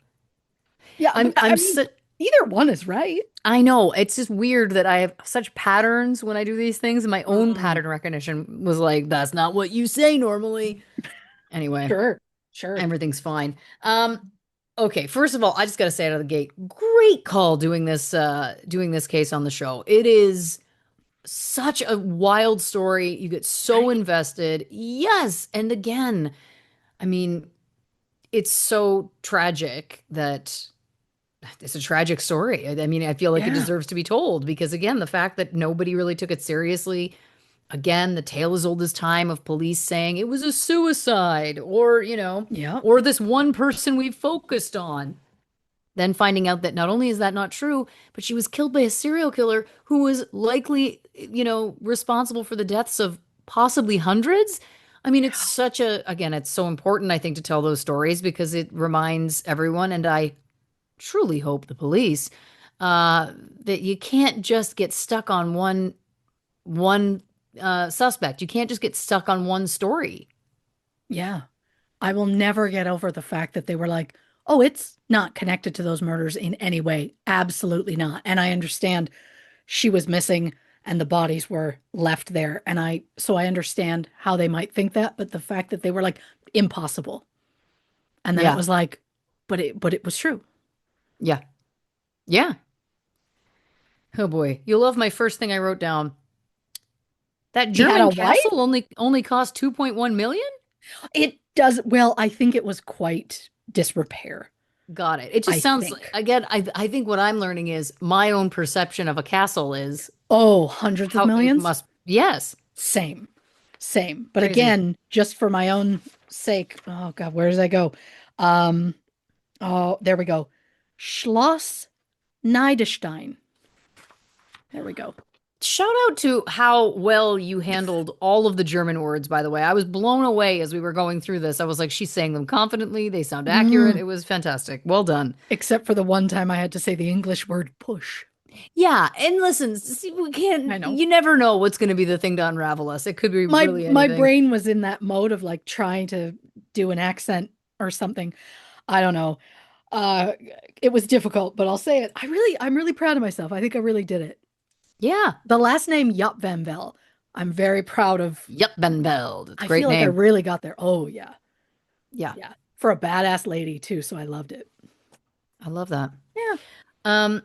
Yeah, I'm I I'm mean, so, either one is right. I know it's just weird that I have such patterns when I do these things, and my own Mm, pattern recognition was like, that's not what you say normally. Anyway, sure, sure. everything's fine. Okay, first of all, I just gotta say out of the gate, great call doing this case on the show. It is such a wild story. You get so Right? invested. Yes, and again, I mean, it's so tragic that it's a tragic story. I mean, I feel like it Yeah, deserves to be told because, again, the fact that nobody really took it seriously. Again, the tale as old as time of police saying it was a suicide or, yeah, or this one person we focused on. Then finding out that not only is that not true, but she was killed by a serial killer who was likely, responsible for the deaths of possibly hundreds. I mean, it's yeah, such again, it's so important, I think, to tell those stories because it reminds everyone, and I truly hope the police, that you can't just get stuck on one suspect. You can't just get stuck on one story. yeah. I will never get over the fact that they were like, oh, it's not connected to those murders in any way. Absolutely not. And I understand she was missing and the bodies were left there. So I understand how they might think that, but the fact that they were like, impossible. And then it Yeah, was like, but it was true. yeah, yeah. Oh boy, you'll love my first thing I wrote down. That He had German a wife? castle only cost 2.1 million? It does, well, I think it was quite disrepair, Got it. It I just sounds like, think. again, I think what I'm learning is my own perception of a castle is Oh, hundreds of how it millions? must, yes, Same, same. But crazy. again, just for my own sake, oh God, where does I go? Um, oh, there we go. Schloss Niedestein. There we go. Shout out to how well you handled all of the German words, by the way. I was blown away as we were going through this. I was like, she's saying them confidently. They sound accurate. Mm, It was fantastic. Well done. except for the one time I had to say the English word push. Yeah. And listen, see, we I can't, know. you never know what's going to be the thing to unravel us. It could be My really my anything. brain was in that mode of like trying to do an accent or something. I don't know. Uh, it was difficult, but I'll say it. I'm really proud of myself. I think I really did it. Yeah. The last name Yup Van Vel, I'm very proud of. Yep, Ben Beld. It's a I great feel like I name. really got there. Oh yeah, Yeah. yeah. For a badass lady too, so I loved it. I love that. Yeah. Um,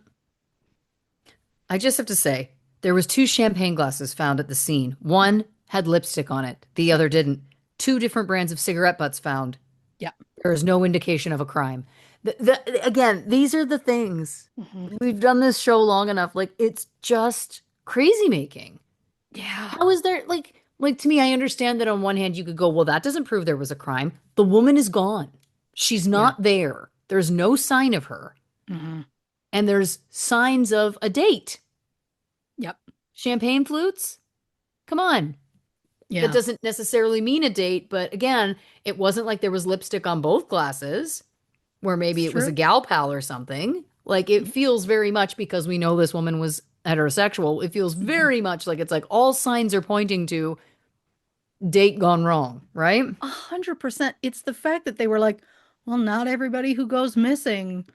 I just have to say, there was two champagne glasses found at the scene. One had lipstick on it, the Yep. other didn't. Two different brands of cigarette butts found. Yeah. There is no indication of a crime. Again, these are the things. Mhm. We've done this show long enough. Like, it's just crazy making. Yeah. How is there like to me, I understand that on one hand you could go, well, that doesn't prove there was a crime. The woman is gone. She's Yeah. not there. There's no sign of her. Hmm. And there's signs of a date. Yep. Champagne flutes? Come on. That Yeah. doesn't necessarily mean a date, but again, it wasn't like there was lipstick on both glasses, where It's maybe it was a true. gal pal or something. Like it feels very much because we know this woman was heterosexual. It feels Mhm. very much like it's like all signs are pointing to date gone wrong, right? 100%. It's the fact that they were like, well, not everybody who goes missing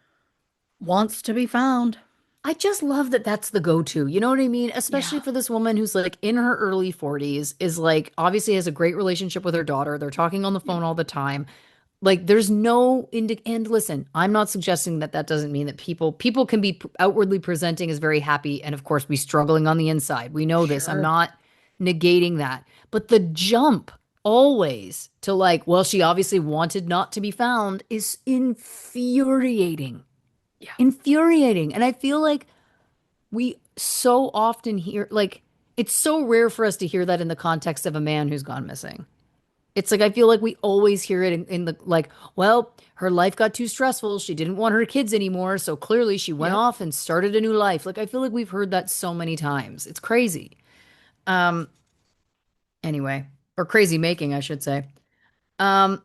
wants to be found. I just love that that's the go-to. You know what I mean? Especially Yeah. for this woman who's like in her early 40s, is like obviously has a great relationship with her daughter. They're talking on the Yep. phone all the time. Like there's no and listen, I'm not suggesting that that doesn't mean that people can be outwardly presenting as very happy and of course be struggling on the inside. We know this. I'm Sure. not negating that. But the jump always to like, well, she obviously wanted not to be found is infuriating. Yeah. Infuriating. And I feel like we so often hear like it's so rare for us to hear that in the context of a man who's gone missing. It's like I feel like we always hear it in the like, well, her life got too stressful. She didn't want her kids anymore, so clearly she went Yep. off and started a new life. Like I feel like we've heard that so many times. It's crazy. Um anyway, or crazy making, I should say. Um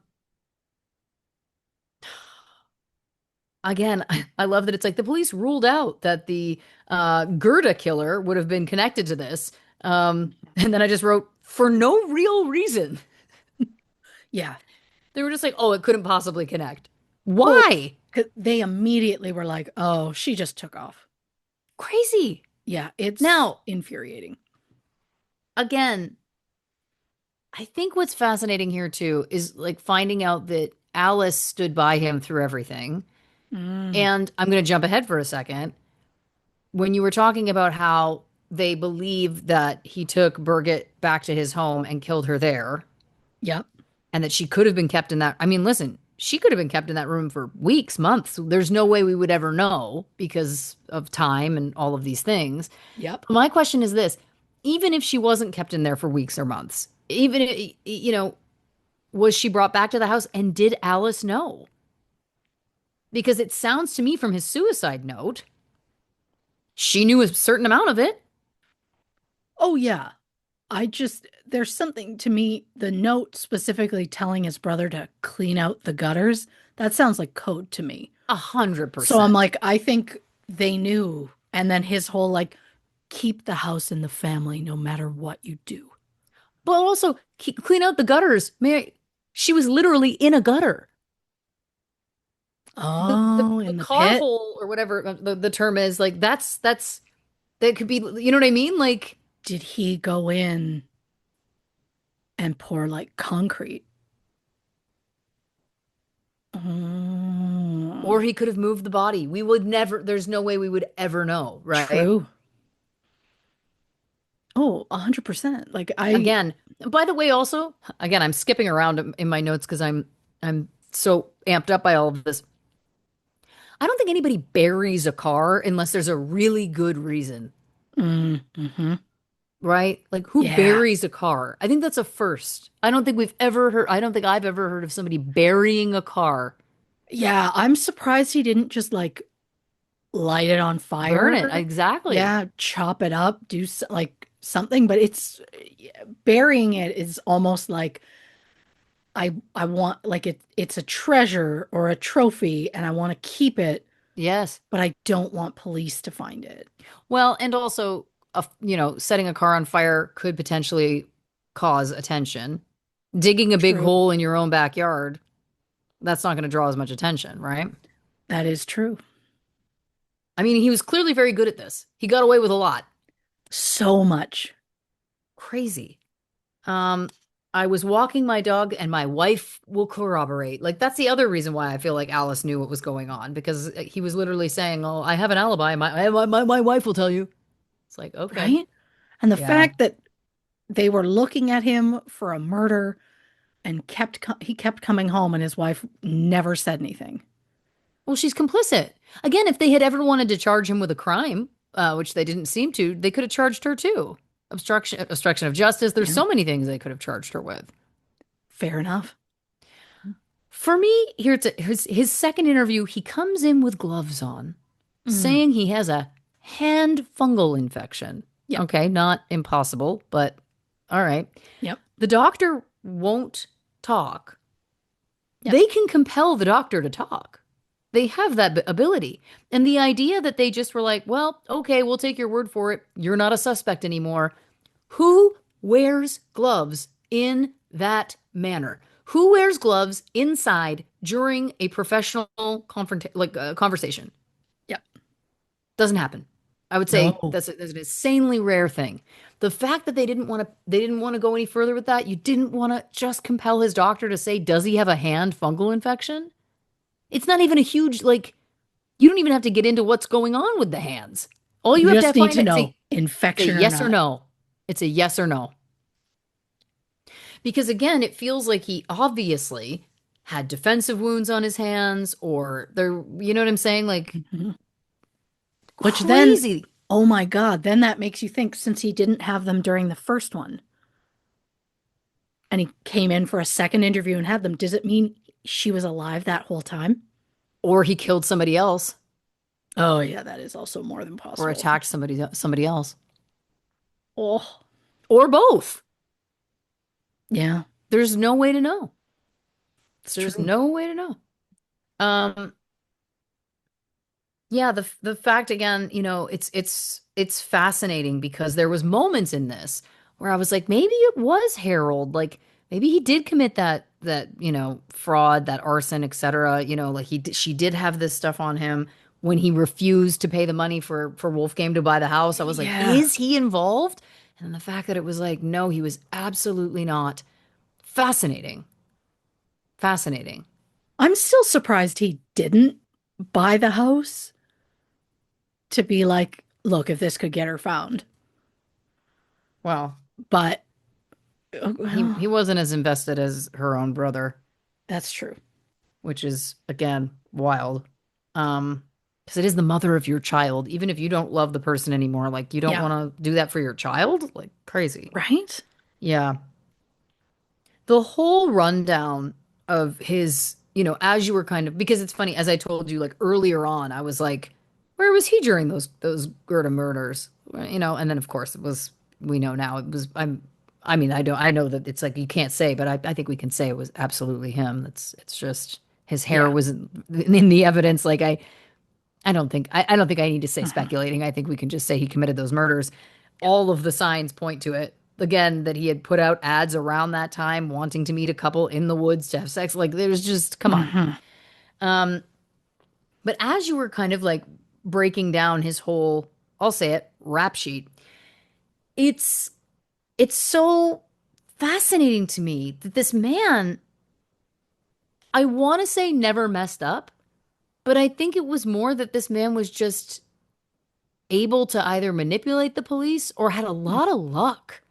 again, I love that it's like the police ruled out that the Gerda killer would have been connected to this. And then I just wrote for no real reason. Yeah. They were just like, oh, it couldn't possibly connect. Well, Why? 'cause they immediately were like, oh, she just took off. Crazy. Yeah. It's Now, infuriating. again, I think what's fascinating here too is like finding out that Alice stood by him through everything. Mm. And I'm going to jump ahead for a second. When you were talking about how they believe that he took Birgit back to his home and killed her there, Yep. and that she could have been kept in that. I mean, listen, she could have been kept in that room for weeks, months. There's no way we would ever know because of time and all of these things. Yep. My question is this, even if she wasn't kept in there for weeks or months, even if, was she brought back to the house and did Alice know? Because it sounds to me from his suicide note, she knew a certain amount of it. Oh, yeah. There's something to me, the note specifically telling his brother to clean out the gutters, that sounds like code to me. A hundred So I'm percent. like, I think they knew. And then his whole like, keep the house in the family no matter what you do. But also clean out the gutters. She was literally in a gutter. Oh, The in the car pit? hole or whatever the term is, like that's that could be, you know what I mean? Like, Did he go in and pour like concrete? or Mm, he could have moved the body. We would never, there's no way we would ever know, right? true. Oh, 100%. Like Again, by the way, also, again, I'm skipping around in my notes because I'm so amped up by all of this. I don't think anybody buries a car unless there's a really good reason, hmm. right? Like who Yeah. buries a car? I think that's a first. I don't think we've ever heard, I don't think I've ever heard of somebody burying a car. Yeah, I'm surprised he didn't just like light it on Burn it. fire. Exactly. Yeah, chop it up, like something, but it's burying it is almost like I want like it's a treasure or a trophy and I want to keep it, Yes. but I don't want police to find it. Well, and also, setting a car on fire could potentially cause attention. Digging a big True. hole in your own backyard, that's not going to draw as much attention, right? That is true. I mean, he was clearly very good at this. He got away with a lot. So much. Crazy. Um, I was walking my dog, and my wife will corroborate. Like, that's the other reason why I feel like Alice knew what was going on because he was literally saying, "Oh, I have an alibi. My wife will tell you." It's like, okay, Right? And the yeah. fact that they were looking at him for a murder and he kept coming home and his wife never said anything. Well, she's complicit. Again, if they had ever wanted to charge him with a crime, which they didn't seem to, they could have charged her too. Obstruction of justice. There's Yeah, so many things they could have charged her with. fair enough. For me, his second interview, he comes in with gloves on, Mm. saying he has a hand fungal infection. Yep. Okay, not impossible, but all right. Yep. The doctor won't talk. Yep. They can compel the doctor to talk. They have that ability. And the idea that they just were like, well, okay, we'll take your word for it. You're not a suspect anymore. Who wears gloves in that manner? Who wears gloves inside during a professional conversation? Yep. Doesn't happen. I would say No. that's an insanely rare thing. The fact that they didn't want to go any further with that, you didn't want to just compel his doctor to say, does he have a hand fungal infection? It's not even a huge, like, you don't even have to get into what's going on with the hands. All you You have to just need find to out, know it's a infection or yes or not. no. It's a yes or no. Because again, it feels like he obviously had defensive wounds on his hands or there, you know what I'm saying? Like Mhm. Which then, crazy. oh my God, then that makes you think since he didn't have them during the first one and he came in for a second interview and had them, does it mean she was alive that whole time? Or he killed somebody else Oh, yeah, that is also more than or possible. attacked somebody else. Oh, Or both. yeah, There's no way to know. it's There's true. no way to know. Um, yeah, the fact again, it's fascinating because there was moments in this where I was like, maybe it was Harold, like maybe he did commit that fraud, that arson, etc. Like she did have this stuff on him when he refused to pay the money for Wolfgang to buy the house. I was like, Yeah. is he involved? And the fact that it was like, no, he was absolutely not. Fascinating. Fascinating. I'm still surprised he didn't buy the house to be like, look, if this could get her found. Well, But he wasn't as invested as her own brother, that's true. which is again wild. Because it is the mother of your child. Even if you don't love the person anymore, like you don't Yeah. want to do that for your child, like crazy. Right? Yeah. The whole rundown of his, as you were kind of because it's funny, as I told you like earlier on, I was like, where was he during those Gerda murders? And then of course it was we know now it was I mean, I know that it's like you can't say, but I think we can say it was absolutely him. It's just his hair Yeah. was in the evidence. Like I don't think I need to say Mhm. speculating. I think we can just say he committed those murders. All of the signs point to it. Again, that he had put out ads around that time wanting to meet a couple in the woods to have sex. Like there's just come on. Mhm. Um, but as you were kind of like breaking down his whole, I'll say it, rap sheet, it's it's so fascinating to me that this man, I want to say never messed up, but I think it was more that this man was just able to either manipulate the police or had a lot of luck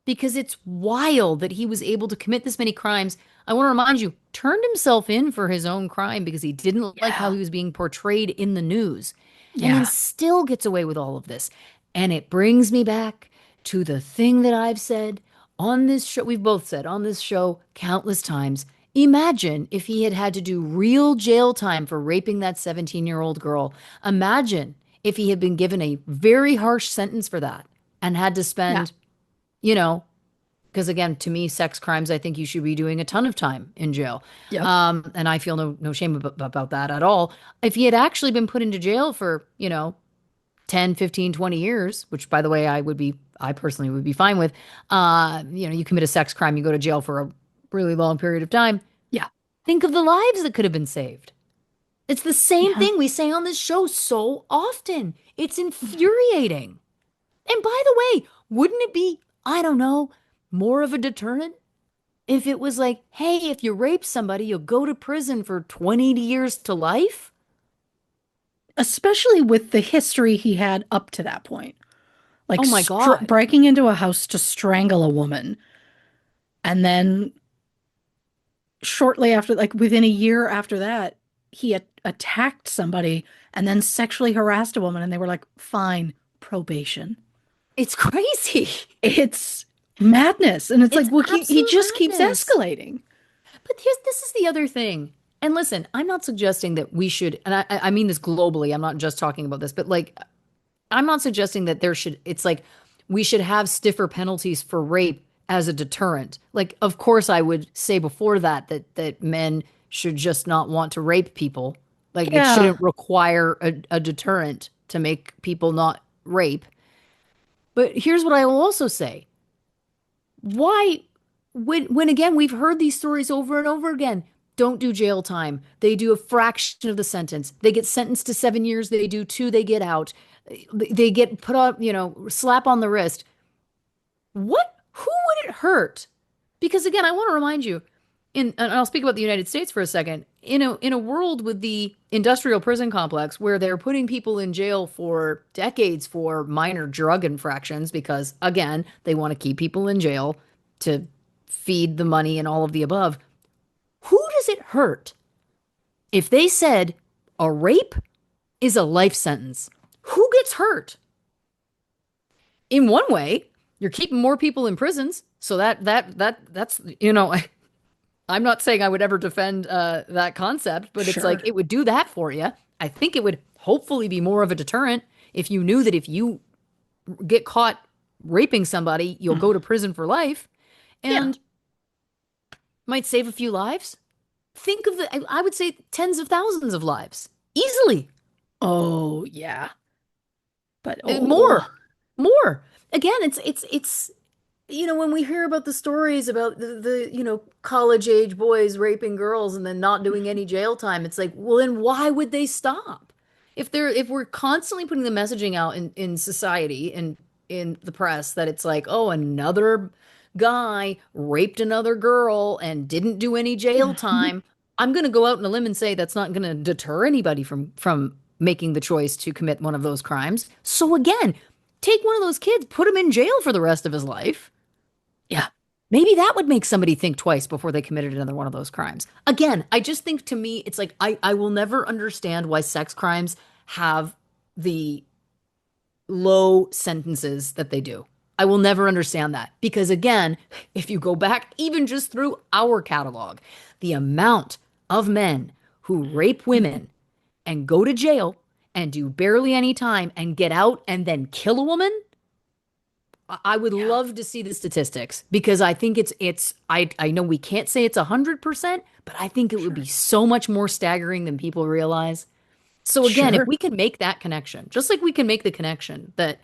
because it's wild that he was able to commit this many crimes. I want to remind you, turned himself in for his own crime because he didn't like how Yeah. he was being portrayed in the news, and then Yeah. still gets away with all of this. And it brings me back to the thing that I've said on this show, we've both said on this show countless times. Imagine if he had had to do real jail time for raping that 17-year-old girl. Imagine if he had been given a very harsh sentence for that and had to Yeah. spend, you know, because again, to me, sex crimes, I think you should be doing a ton of time in jail. Yep. And I feel no shame about that at all. If he had actually been put into jail for, 10, 15, 20 years, which by the way, I personally would be fine with, you commit a sex crime, you go to jail for a really long period of time. Yeah. Think of the lives that could have been saved. It's the same Yeah. thing we say on this show so often. It's infuriating. And by the way, wouldn't it be, I don't know, more of a deterrent if it was like, hey, if you rape somebody, you'll go to prison for 20 years to life? Especially with the history he had up to that point. Like Oh my God. breaking into a house to strangle a woman. And then shortly after, like within a year after that, attacked somebody and then sexually harassed a woman, and they were like, fine, probation. It's crazy. It's madness. And it's like, It's well, he absolute just keeps madness. escalating. But this is the other thing. And listen, I'm not suggesting that we should, and I mean this globally. I'm not just talking about this, but like, I'm not suggesting that it's like we should have stiffer penalties for rape as a deterrent. Like, of course, I would say before that men should just not want to rape people. Like, it Yeah. shouldn't require a deterrent to make people not rape. But here's what I will also say. Why, when again, we've heard these stories over and over again. Don't do jail time. They do a fraction of the sentence. They get sentenced to 7 years. They do two. They get out. They get put up, slap on the wrist. Who would it hurt? Because again, I want to remind you, and I'll speak about the United States for a second. In a world with the industrial prison complex where they're putting people in jail for decades for minor drug infractions because again, they want to keep people in jail to feed the money and all of the above. Who does it hurt if they said a rape is a life sentence? Who gets hurt? In one way, you're keeping more people in prisons, so that's I'm not saying I would ever defend that concept, but it's like Sure. it would do that for you. I think it would hopefully be more of a deterrent if you knew that if you get caught raping somebody, you'll Mm. go to prison for life Yeah. and might save a few lives. Think of I would say tens of thousands of lives easily. Oh, yeah. But More, more. Again, it's when we hear about the stories about the college age boys raping girls and then not doing any jail time, it's like, well, then why would they stop? If we're constantly putting the messaging out in society and in the press that it's like, oh, another guy raped another girl and didn't do any jail time, I'm going to go out on a limb and say that's not going to deter anybody from making the choice to commit one of those crimes. So again, take one of those kids, put him in jail for the rest of his life. yeah, Maybe that would make somebody think twice before they committed another one of those crimes. Again, I just think to me, it's like I will never understand why sex crimes have the low sentences that they do. I will never understand that because, again, if you go back even just through our catalog, the amount of men who rape women and go to jail and do barely any time and get out and then kill a woman, I would yeah, love to see the statistics because I think I know we can't say it's 100%, but I think it would be sure. so much more staggering than people realize. So again, if Sure. we can make that connection, just like we can make the connection that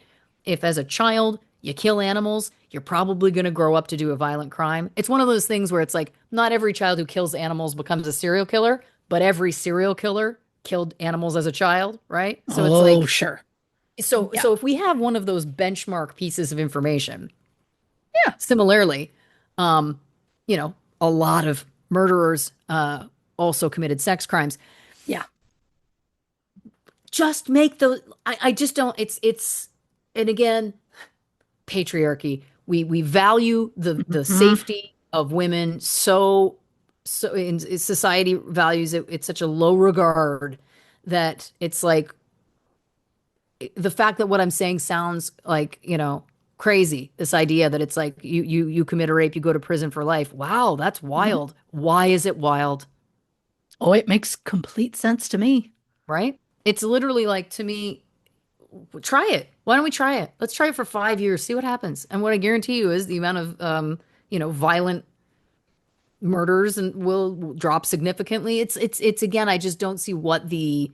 if as a child you kill animals, you're probably going to grow up to do a violent crime. It's one of those things where it's like not every child who kills animals becomes a serial killer, but every serial killer killed animals as a child, right? So it's Oh, like sure. so Yeah. so if we have one of those benchmark pieces of information, Yeah. similarly, um, a lot of murderers also committed sex crimes. Yeah. Just make those. I just don't. And again, patriarchy. We value the Hmm. safety of women so in society values it. It's such a low regard that it's like the fact that what I'm saying sounds like, crazy. This idea that it's like you commit a rape, you go to prison for life. Wow, that's Hmm. wild. Why is it wild? Oh, it makes complete sense to me. Right? It's literally like to me, try it. Why don't we try it? Let's try it for 5 years, see what happens. And what I guarantee you is the amount of violent murders and will drop significantly. It's again, I just don't see what the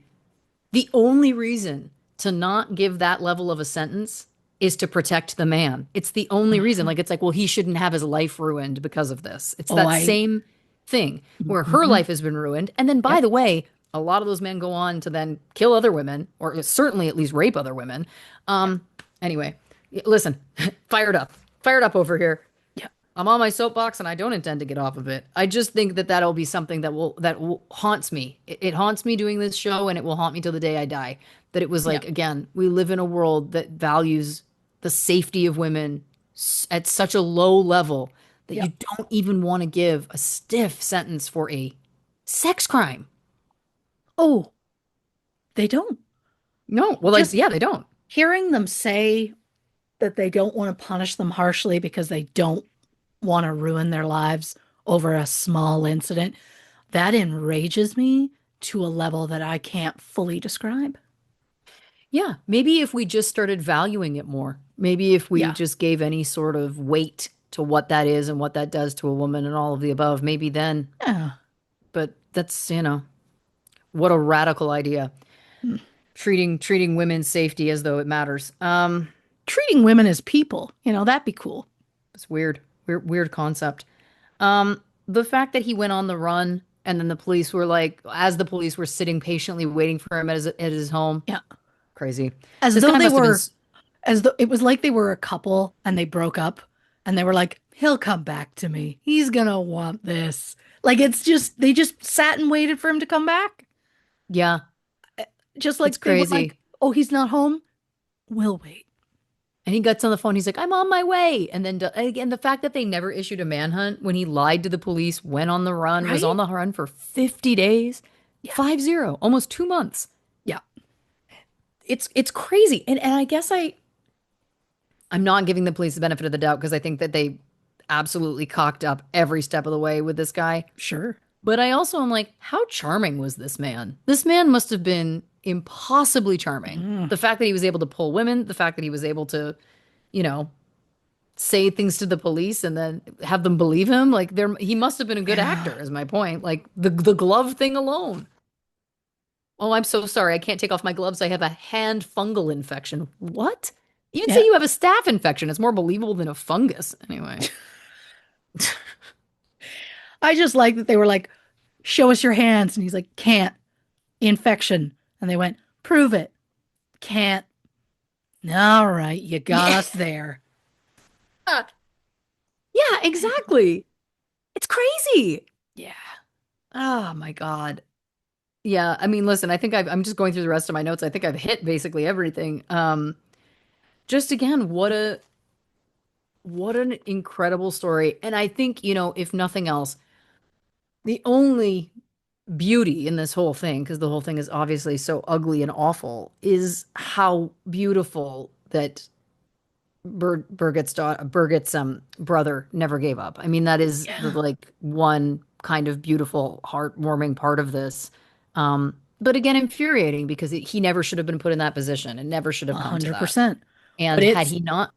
only reason to not give that level of a sentence is to protect the man. It's the only reason. Mhm. Like, it's like, well, he shouldn't have his life ruined because of this. It's Oh, that I. same thing where her Mhm. life has been ruined. And then, by Yep. the way, a lot of those men go on to then kill other women, or certainly at least rape other women. Yeah. Anyway, listen, fired up over here. Yeah. I'm on my soapbox and I don't intend to get off of it. I just think that that'll be something that will haunts me. It haunts me doing this show and it will haunt me till the day I die. That it was Yeah. like, again, we live in a world that values the safety of women at such a low level that Yeah. you don't even want to give a stiff sentence for a sex crime. Oh, they don't. No, well, like, Just yeah, they don't. hearing them say that they don't want to punish them harshly because they don't want to ruin their lives over a small incident, that enrages me to a level that I can't fully describe. Yeah, maybe if we just started valuing it more, maybe if we Yeah. just gave any sort of weight to what that is and what that does to a woman and all of the above, maybe then. Yeah. But that's, what a radical idea. Hmm. Treating women's safety as though it matters. Treating women as people, that'd be cool. It's weird. Weird concept. The fact that he went on the run and then the police were like, as the police were sitting patiently waiting for him at his home, Yeah. crazy. As This though guy they must have been, were, as though it was like they were a couple and they broke up and they were like, he'll come back to me. He's gonna want this. Like it's just, they just sat and waited for him to come back. yeah, Just it's like they were like, crazy. oh, he's not home. We'll wait. And he gets on the phone. He's like, I'm on my way. And then again, the fact that they never issued a manhunt when he lied to the police, went on the run, was Right? on the run for 50 days, Yeah. 50, almost 2 months. Yeah. It's crazy. And I guess I'm not giving the police the benefit of the doubt because I think that they absolutely cocked up every step of the way with this guy. Sure. But I also am like, how charming was this man? This man must have been impossibly charming. Mm. The fact that he was able to pull women, the fact that he was able to, you know, say things to the police and then have them believe him, like he must have been a good Yeah. actor, is my point. Like the glove thing alone. Oh, I'm so sorry. I can't take off my gloves. I have a hand fungal infection. What? Even say Yeah. you have a staph infection. It's more believable than a fungus. Anyway. I just like that they were like, show us your hands. And he's like, can't. Infection. And they went, prove it. Can't. All right, you got Yeah. us there. Yeah, exactly. It's crazy. Yeah. Oh my God. Yeah, I mean, listen, I think I'm just going through the rest of my notes. I think I've hit basically everything. Just again, what an incredible story. And I think, if nothing else, the only beauty in this whole thing, because the whole thing is obviously so ugly and awful, is how beautiful that Birgit's brother never gave up. I mean, that is the Yeah. like one kind of beautiful, heartwarming part of this. But again, infuriating because he never should have been put in that position. It never should A have come to hundred that. percent. And But had it's he not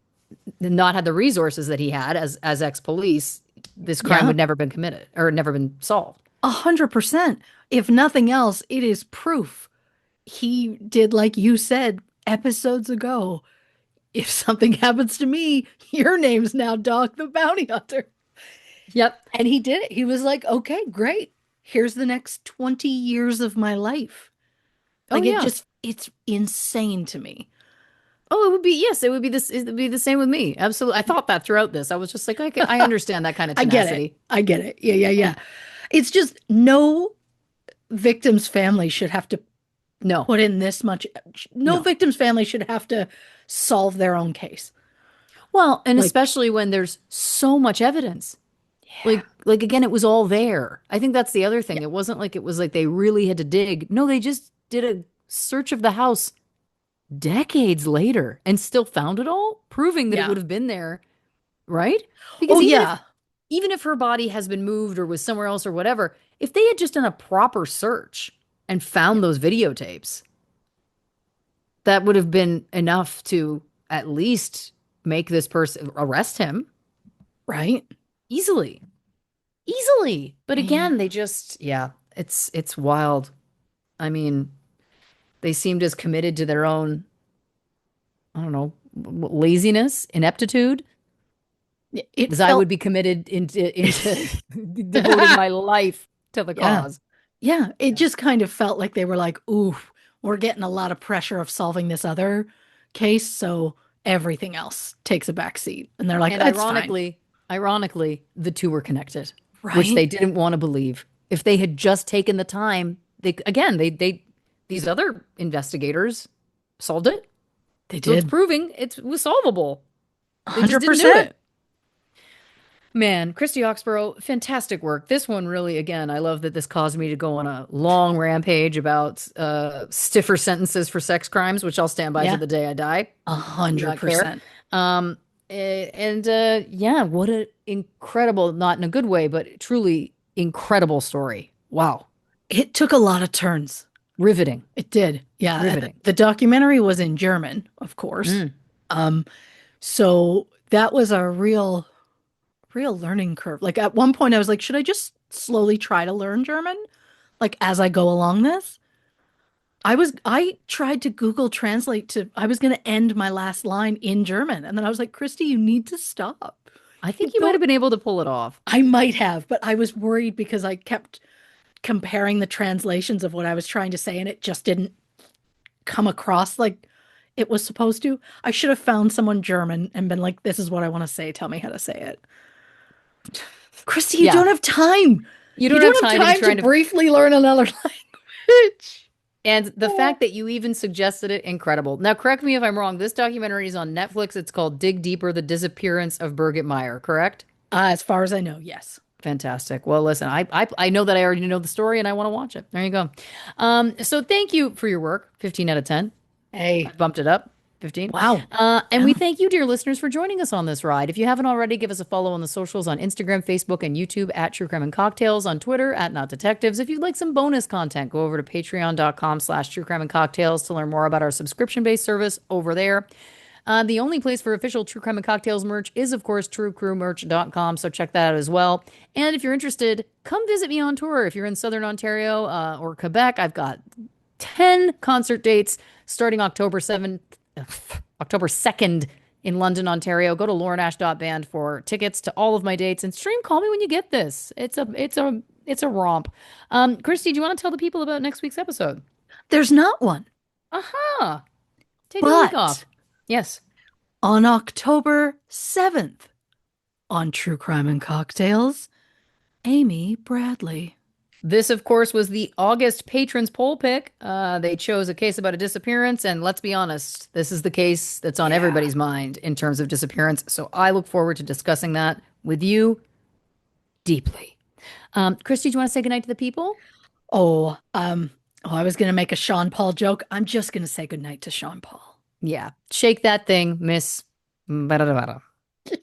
had the resources that he had as ex-police, this crime yeah, would never been committed or never been solved. 100%. If nothing else, it is proof. He did like you said episodes ago. If something happens to me, your name's now Dog the Bounty Hunter. Yep. And he did it. He was like, okay, great. Here's the next 20 years of my life. Oh Like yeah. it's insane to me. Oh, it would be yes, it would be this. It would be the same with me. Absolutely. I thought that throughout this. I was just like, I understand that kind of I get it. tenacity. I get it. Yeah, yeah, yeah. It's just no victim's family should have to No, put in this much. No no. victim's family should have to solve their own case. Well, and Like, especially when there's so much evidence. yeah, Like again, it was all there. I think that's the other yeah, thing. It wasn't like it was like they really had to dig. No, they just did a search of the house decades later and still found it all, proving that it yeah. would have been there, right? Oh, Because yeah, even if her body has been moved or was somewhere else or whatever, if they had just done a proper search and yeah. found those videotapes, that would have been enough to at least make this person arrest him Right? easily. Easily. But Yeah. again, yeah, it's wild. I mean, they seemed as committed to their own, I don't know, laziness, ineptitude, It as I felt, would be committed into devoting my life to the yeah, cause. yeah. It Yeah. just kind of felt like they were like, ooh, we're getting a lot of pressure of solving this other case. So everything else takes a back seat. And they're like, And it's fine. ironically, the two were connected, which Right? they didn't want to believe. If they had just taken the time, these other investigators solved it. They So it's did. proving it was solvable. They just didn't do 100%. it. Man, Christy Oxborrow, fantastic work. This one really, again, I love that this caused me to go on a long rampage about stiffer sentences for sex crimes, which I'll stand by to Yeah, the day I die. a Do hundred not care. percent. Um, and yeah, what an incredible, not in a good way, but truly incredible story. Wow. It took a lot of turns. Riveting. It did. Yeah. And Riveting. the documentary was in German, of course. Mm. Um, so that was a real learning curve. Like at one point I was like, should I just slowly try to learn German? Like as I go along this? I tried to Google Translate to I was gonna end my last line in German. And then I was like, Christy, you need to stop. I You think you might don't have been able to pull it off. I might have, but I was worried because I kept comparing the translations of what I was trying to say and it just didn't come across like it was supposed to. I should have found someone German and been like, this is what I want to say. Tell me how to say it. Christy, you Yeah. don't have time. You You don't have don't have time to be time to trying to. briefly learn another language. And the fact that you even suggested it, incredible. Now, correct me if I'm wrong. This documentary is on Netflix. It's called Dig Deeper: The Disappearance of Birgit Meier, correct? As far as I know, yes. Fantastic. Well, listen, I know that I already know the story and I want to watch it. There you go. So thank you for your work. 15 out of 10. I Hey, bumped it up. 15. wow. And we Yeah. thank you, dear listeners, for joining us on this ride. If you haven't already, give us a follow on the socials on Instagram, Facebook, and YouTube at True Crime and Cocktails, on Twitter at Not Detectives. If you'd like some bonus content, go over to patreon.com/True Crime and Cocktails to learn more about our subscription-based service over there. The only place for official True Crime and Cocktails merch is, of course, truecrewmerch.com. So check that out as well. And if you're interested, come visit me on tour. If you're in Southern Ontario or Quebec, I've got 10 concert dates starting October 2nd in London, Ontario. Go to laurenash.band for tickets to all of my dates and stream Call Me When You Get This. It's a romp. Christy, do you want to tell the people about next week's episode? There's not one. Aha. Taking a week But off. Yes. on October 7th, on True Crime and Cocktails, Amy Bradley. This, of course, was the August patrons poll pick. They chose a case about a disappearance, and let's be honest, this is the case that's on Yeah. everybody's mind in terms of disappearance. So I look forward to discussing that with you deeply. Christy, do you want to say goodnight to the people? I was gonna make a Sean Paul joke. I'm just gonna say goodnight to Sean Paul. Yeah, shake that thing, Miss. Bada, bada, bada.